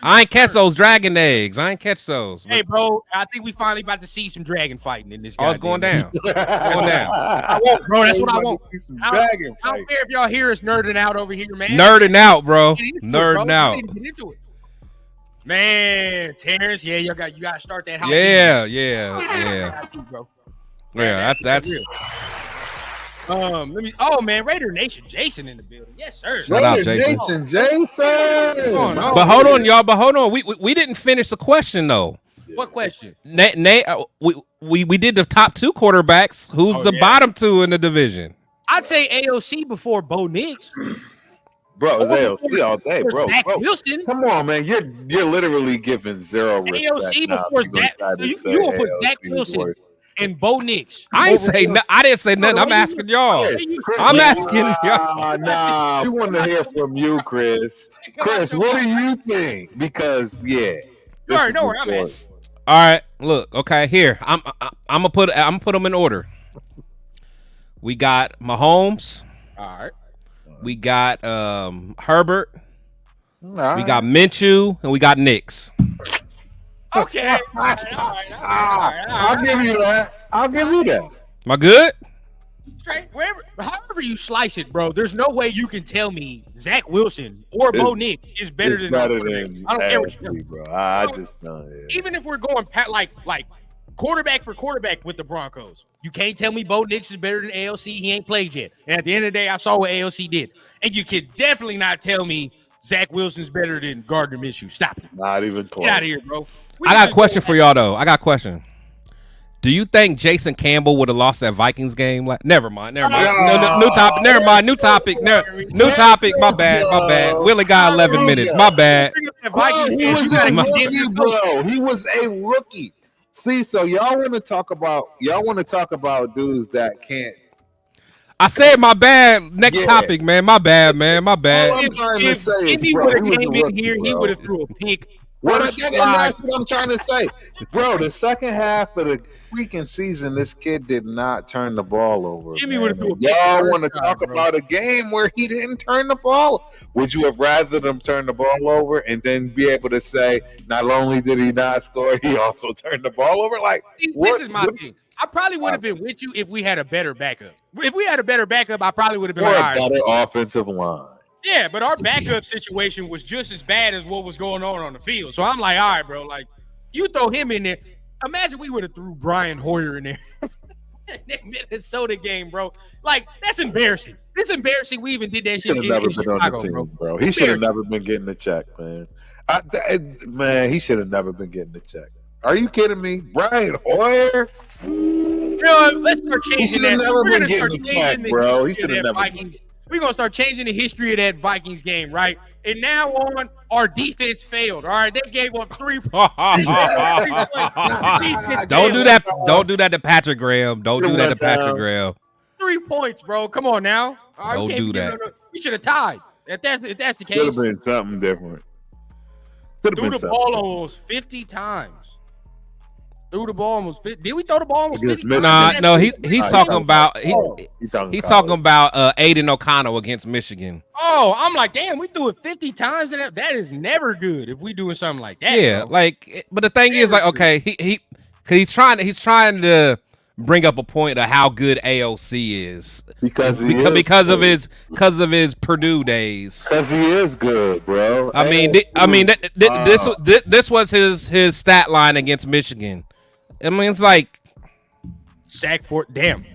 I ain't catch those dragon eggs. I ain't catch those. Hey, bro, I think we finally about to see some dragon fighting in this. Oh, it's going down. I want, bro. That's what I want. I don't care if y'all hear us nerding out over here, man. Nerding out, bro. Nerding out. Get into it. Man, Terrence, yeah, you got to start that house. Yeah. That's. Let me. Oh man, Raider Nation, Jason in the building. Yes, sir. Shout out, Jason. But hold on, y'all. We didn't finish the question though. What question? Nate, we did the top 2 quarterbacks. Who's the bottom 2 in the division? I'd say AOC before Bo Nix. Bro, it's AOC all day, bro. Zach Wilson. Come on, man. You're literally giving zero respect. AOC before Zach. You will put Zach Wilson and Bo Nix. I didn't say nothing. I'm asking y'all. I'm asking y'all. Nah, we want to hear from you, Chris. Chris, what do you think? Because you already know where I'm at. All right, look. Okay, here I'm gonna put them in order. We got Mahomes. All right. We got Herbert. All right. We got Minshew, and we got Nix. Okay. All right. I'll give you that. Am I good? Straight, however you slice it, bro. There's no way you can tell me Zach Wilson or Bo Nix is better than. I don't care what you bro. I just know. Even if we're going like quarterback for quarterback with the Broncos, you can't tell me Bo Nix is better than AOC. He ain't played yet. And at the end of the day, I saw what AOC did, and you can definitely not tell me Zach Wilson's better than Gardner Minshew. Stop it. Not even close. Get out of here, bro. I got a question for y'all though. Do you think Jason Campbell would have lost that Vikings game? Never mind. New topic. Never mind. New topic. New topic. My bad. Willie got 11 minutes. My bad. Bro, he was a rookie, bro. He was a rookie. See, so y'all want to talk about dudes that can't. I said my bad. Next Yeah. topic, man. My bad, man. My bad. All I'm trying to say is, he bro, would have he was came a in rookie, here, he bro. would have threw a pick. Well, First and drive. that's what I'm trying to say, bro. The second half of the freaking season, this kid did not turn the ball over. Jimmy man. would've threw a pick Y'all first want to drive, talk bro. about a game where he didn't turn the ball? Would you have rather them turn the ball over and then be able to say, not only did he not score, he also turned the ball over? Like, See, what, this is my thing. I probably would have been with you if we had a better backup. If we had a better backup, I probably would have been or like, a all right. better offensive line? Yeah, but our backup situation was just as bad as what was going on the field. So I'm like, all right, bro, like, you throw him in there. Imagine we would have threw Brian Hoyer in there. In that Minnesota game, bro. Like, that's embarrassing. It's embarrassing we even did that He shit should have in never been Chicago, on the team, bro. bro. He should have never been getting the check, man. Man, he should have never been getting the check. Are you kidding me? Brian Hoyer? You know what? Let's start changing that. never We're been gonna start getting the changing check, the bro. He history should of have that never. Vikings. We're gonna start changing the history of that Vikings game, right? And now on, our defense failed. All right, they gave up 3 points. Don't do that. Don't do that to Patrick Graham. Don't do that to Patrick Graham. 3 points, bro. Come on now. All right, Don't do that. We should have tied. If that's the Should case, have been something different. Could have threw been the something. ball almost 50 times. Threw the ball almost 50. Did we throw the ball almost Against 50 Michigan? times? No, he's talking about He's talking about Aiden O'Connell against Michigan. Oh, I'm like, damn, we threw it 50 times. And that is never good if we doing something like that. Yeah, bro. like, but the thing is, like, okay, he's trying to bring up a point of how good AOC is because of his Purdue days. Because he is good, bro. This was his stat line against Michigan. I mean, it's like sack for damn. Yeah,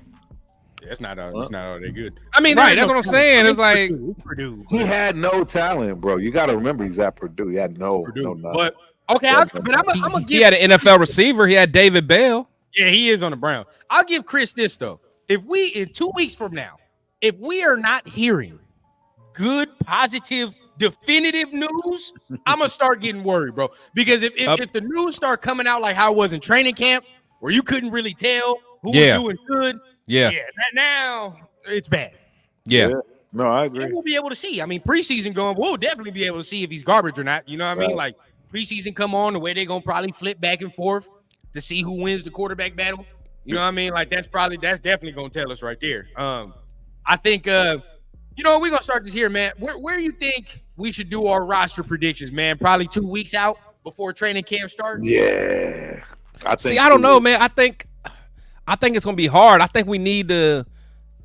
it's not all that good. I mean, right? That's what I'm saying. It's like Purdue. He had no talent, bro. You got to remember he's at Purdue. He had no nothing. But okay, I'm gonna give. He had an NFL receiver. He had David Bell. Yeah, he is on the Browns. I'll give Chris this though. If we in 2 weeks from now, if we are not hearing good, positive, definitive news, I'm gonna start getting worried, bro. Because if the news start coming out like how it was in training camp, where you couldn't really tell who was doing good, now it's bad. Yeah. No, I agree. And we'll be able to see. I mean, preseason going, we'll definitely be able to see if he's garbage or not. You know what I mean? Like preseason come on, the way they're gonna probably flip back and forth to see who wins the quarterback battle. You know what I mean? Like that's definitely gonna tell us right there. I think we're gonna start this here, man. Where you think we should do our roster predictions, man? Probably 2 weeks out before training camp starts. Yeah. I don't know, man. I think it's gonna be hard. I think we need to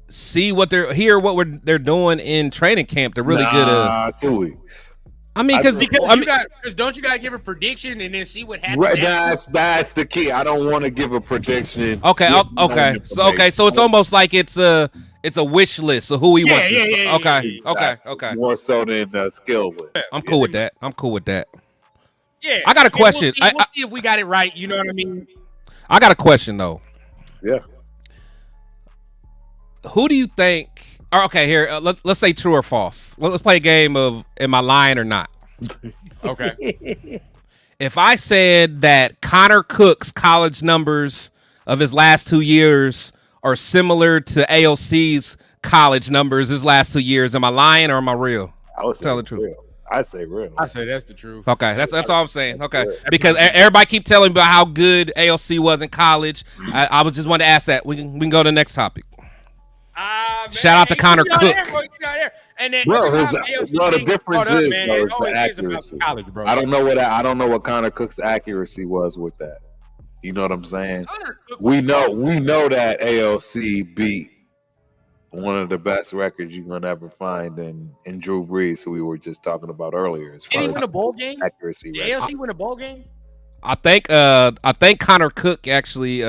see what they're doing in training camp to really get a 2 weeks. I mean, because don't you gotta give a prediction and then see what happens? Right, that's the key. I don't want to give a prediction. Okay. So it's almost like it's a wish list of who he wants. Okay. More so than a skill list. I'm cool with that. Yeah. I got a question. We'll see if we got it right. You know what I mean? I got a question though. Yeah. Who do you think? Or okay, here let's say true or false. Let's play a game of am I lying or not? Okay. If I said that Connor Cook's college numbers of his last 2 years are similar to AOC's college numbers his last 2 years, am I lying or am I real? I would tell the truth. Real. I say real. I say that's the truth. Okay, that's all I'm saying. Okay, because everybody keep telling me about how good AOC was in college. I was just wanting to ask that. We can go to the next topic. Shout out to Connor Cook. And then the difference is the accuracy. College, bro. I don't know what Connor Cook's accuracy was with that. You know what I'm saying? We know that AOC beat one of the best records you're gonna ever find in Drew Brees, who we were just talking about earlier. As far Did he win a bowl game? Accuracy. Did AOC win a bowl game? I think Connor Cook actually.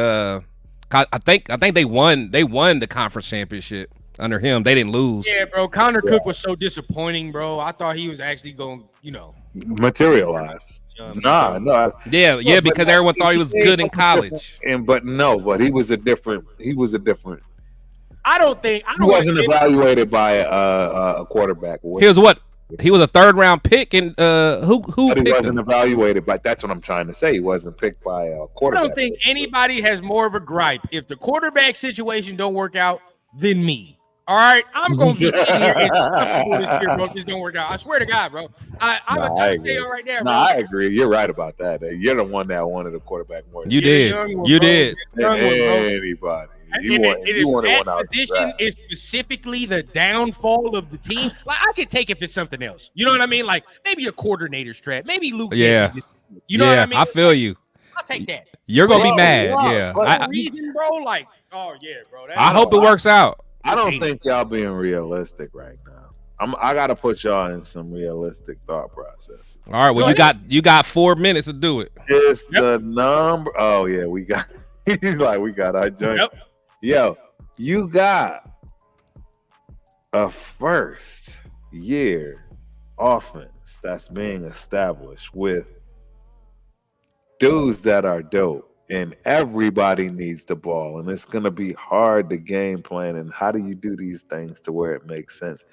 I think they won the conference championship under him. They didn't lose. Yeah, bro. Connor Cook was so disappointing, bro. I thought he was actually going, materialize. No. Yeah, because everyone thought he was good in college. But he was a different. I don't think he wasn't evaluated by a quarterback. He was what? He was a 3rd round pick, and who? But he wasn't him? evaluated by. That's what I'm trying to say. He wasn't picked by a quarterback. I don't think anybody has more of a gripe if the quarterback situation don't work out than me. All right, I'm gonna be sitting here and comfortable this year, bro. If this don't work out, I swear to God, bro. I'm gonna tell you right there, bro. I agree. You're right about that. You're the one that wanted a quarterback more. You You're the did. young one, You bro. did. You're the young one, bro. Anybody. And You if wanted that one out. position is specifically the downfall of the team, like I could take if it's something else. You know what I mean? Like maybe a coordinator's trap, maybe Luke. Yeah. You know what I mean? I feel you. I'll take that. You're gonna be Bro, mad. yeah, Yeah. but- For a reason, bro. Like, oh yeah, bro. I hope it works out. I don't think y'all being realistic right now. I gotta put y'all in some realistic thought process. All right. Well, you got 4 minutes to do it. It's the number. Oh yeah, we got. we got our joint. Yep. Yo, you got a first year offense that's being established with dudes that are dope. And everybody needs the ball, and it's gonna be hard to game plan. And how do you do these things to where it makes sense?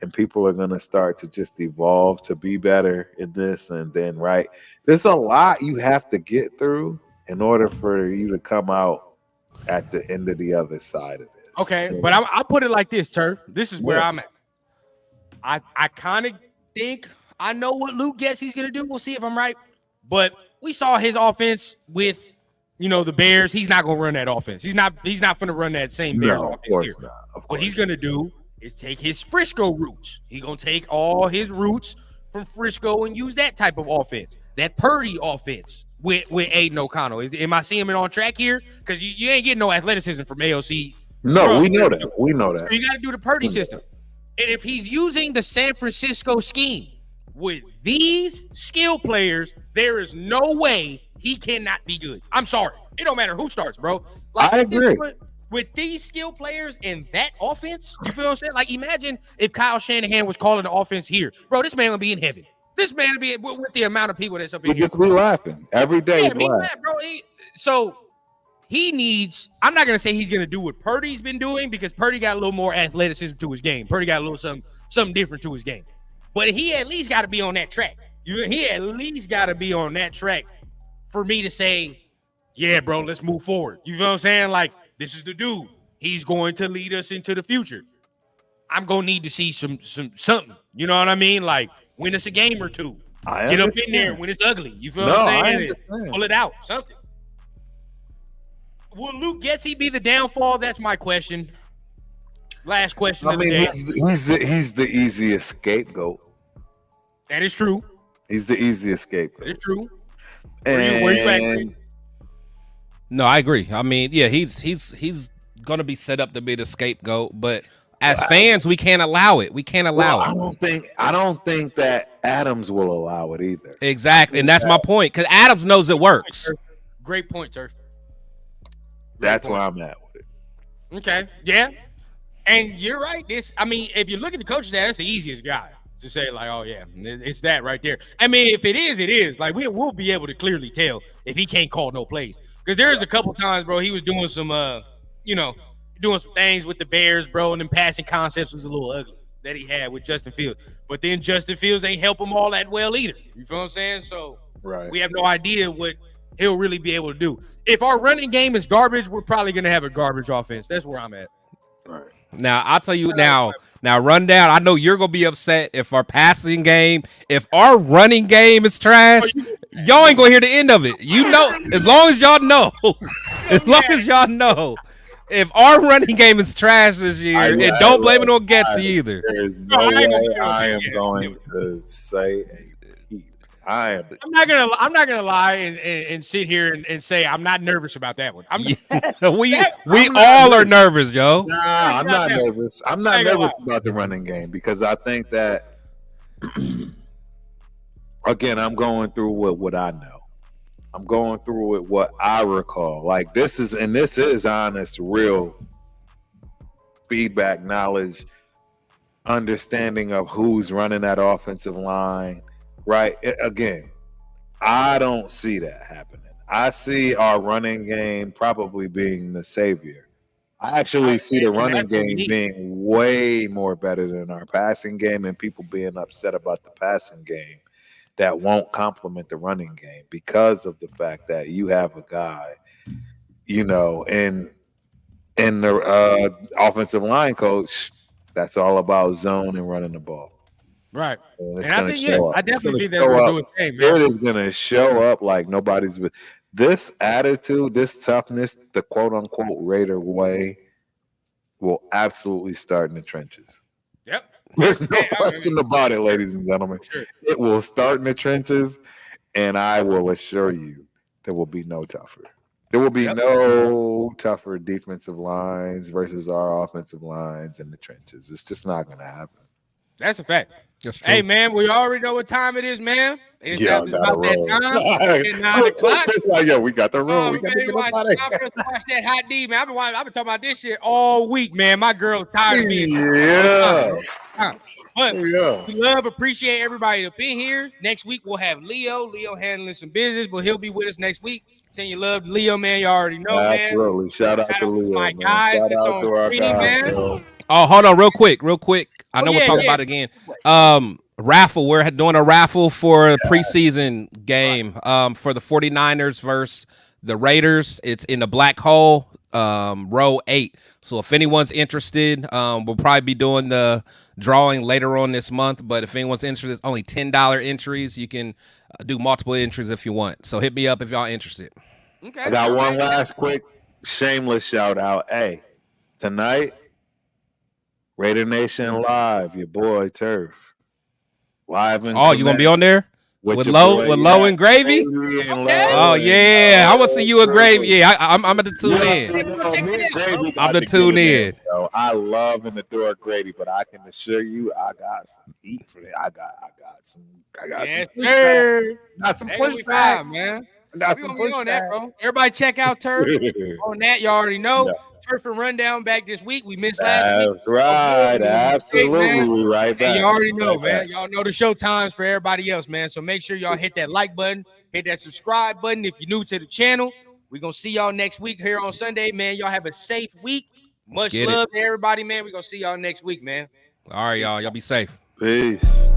And people are gonna start to just evolve to be better in this, and then there's a lot you have to get through in order for you to come out at the end of the other side of this. Okay, but I'll put it like this, Turf. This is where I'm at. I kind of think I know what Luke Getsy's gonna do. We'll see if I'm right. But we saw his offense with the Bears. He's not gonna run that offense. He's not gonna run that same Bears offense here. What he's gonna do is take his Frisco roots. He's gonna take all his roots from Frisco and use that type of offense, that Purdy offense with Aiden O'Connell. Am I seeing it on track here? Because you ain't getting no athleticism from AOC. No, we know that. We know that. So you got to do the Purdy system. And if he's using the San Francisco scheme with these skill players, there is no way he cannot be good. I'm sorry. It don't matter who starts, bro. Like, I agree. With these skill players and that offense, you feel what I'm saying? Like, imagine if Kyle Shanahan was calling the offense here. Bro, this man would be in heaven. This man would be with the amount of people that's up in here. Just be laughing every day. Yeah, me mad, bro. He needs, I'm not going to say he's going to do what Purdy's been doing because Purdy got a little more athleticism to his game. Purdy got a little something different to his game. But he at least got to be on that track. He at least got to be on that track for me to say, yeah, bro, let's move forward. You feel what I'm saying? Like, this is the dude. He's going to lead us into the future. I'm going to need to see some something. You know what I mean? Like, win us a game or two. Get up in there when it's ugly. You feel what I'm saying? Pull it out. Something. Will Luke Getsy be the downfall? That's my question. Last question of the day. He's the easiest scapegoat. That is true. He's the easiest scapegoat. That is true. Where you at, Chris? No, I agree. I mean, yeah, he's gonna be set up to be the scapegoat, but as fans, we can't allow it. We can't allow it. I don't think that Adams will allow it either. Exactly, and that's my point. Because Adams knows it works. Great point, Turf. That's where I'm at with it. Okay, yeah, and you're right. If you look at the coach's stat, that's the easiest guy to say, like, oh yeah, it's that right there. I mean, if it is, it is. Like, we'll be able to clearly tell if he can't call no plays. Because there is a couple times, bro, he was doing some, doing some things with the Bears, bro, and then passing concepts was a little ugly that he had with Justin Fields. But then Justin Fields ain't help him all that well either. You feel what I'm saying? So we have no idea what he'll really be able to do. If our running game is garbage, we're probably going to have a garbage offense. That's where I'm at. Right. Now, I'll tell you now, Rundown, I know you're going to be upset if our passing game, if our running game is trash, y'all ain't going to hear the end of it. You know, as long as y'all know, if our running game is trash this year, and don't blame it on Getsy either. There's no way I am going to say a peep. I'm not gonna lie and sit here and say I'm not nervous about that one. We all are nervous, yo. Nah, I'm not nervous. I'm not nervous about the running game because I think that again, I'm going through what I know. I'm going through it what I recall. Like this is honest, real feedback, knowledge, understanding of who's running that offensive line. Right. Again, I don't see that happening. I see our running game probably being the savior. I actually see the running game being way more better than our passing game and people being upset about the passing game that won't complement the running game because of the fact that you have a guy, in the offensive line coach that's all about zone and running the ball. Right. And it's And I going to think, show up. I definitely think that's gonna do its thing, man. It is going to show up like nobody's. This attitude, this toughness, the quote unquote Raider way, will absolutely start in the trenches. Yep. There's no question about it, ladies and gentlemen. Sure. It will start in the trenches, and I will assure you there will be no tougher. There will be no tougher defensive lines versus our offensive lines in the trenches. It's just not going to happen. That's a fact. Hey, man, we already know what time it is, man. It's about that time. It's 9 o'clock. It's like, we got the room. We got to watch that hot D, man. I've been talking about this shit all week, man. My girl's tired of me. But we appreciate everybody to be here. Next week, we'll have Leo handling some business, but he'll be with us next week. Send your love to Leo, man. You already know, man. Absolutely. Shout out to Leo, my man. guys Shout that's out on to our screen, guys, man. bro. Oh, hold on, real quick. I know we'll talk about it again. Raffle. We're doing a raffle for a preseason game for the 49ers versus the Raiders. It's in the black hole, row 8. So if anyone's interested, we'll probably be doing the drawing later on this month. But if anyone's interested, it's only $10 entries. You can do multiple entries if you want. So hit me up if y'all interested. Okay. I got one last quick shameless shout out. Hey, tonight, Raider Nation Live, your boy Turf. Live and you gonna be on there with low and gravy? Oh yeah, I want to see you with gravy. Yeah, I'm gonna tune in. I'm gonna tune in. I love and adore Grady, but I can assure you, I got some heat for it. I got some pushback, man. I got some pushback on that, bro. Everybody check out Turf. On that, you already know. Turf and Rundown back this week. We missed last week. That's right. Absolutely. Right back. And you already know, man. Y'all know the show times for everybody else, man. So make sure y'all hit that like button, hit that subscribe button if you're new to the channel. We're going to see y'all next week here on Sunday, man. Y'all have a safe week. Much love to everybody, man. We're going to see y'all next week, man. All right, y'all. Y'all be safe. Peace.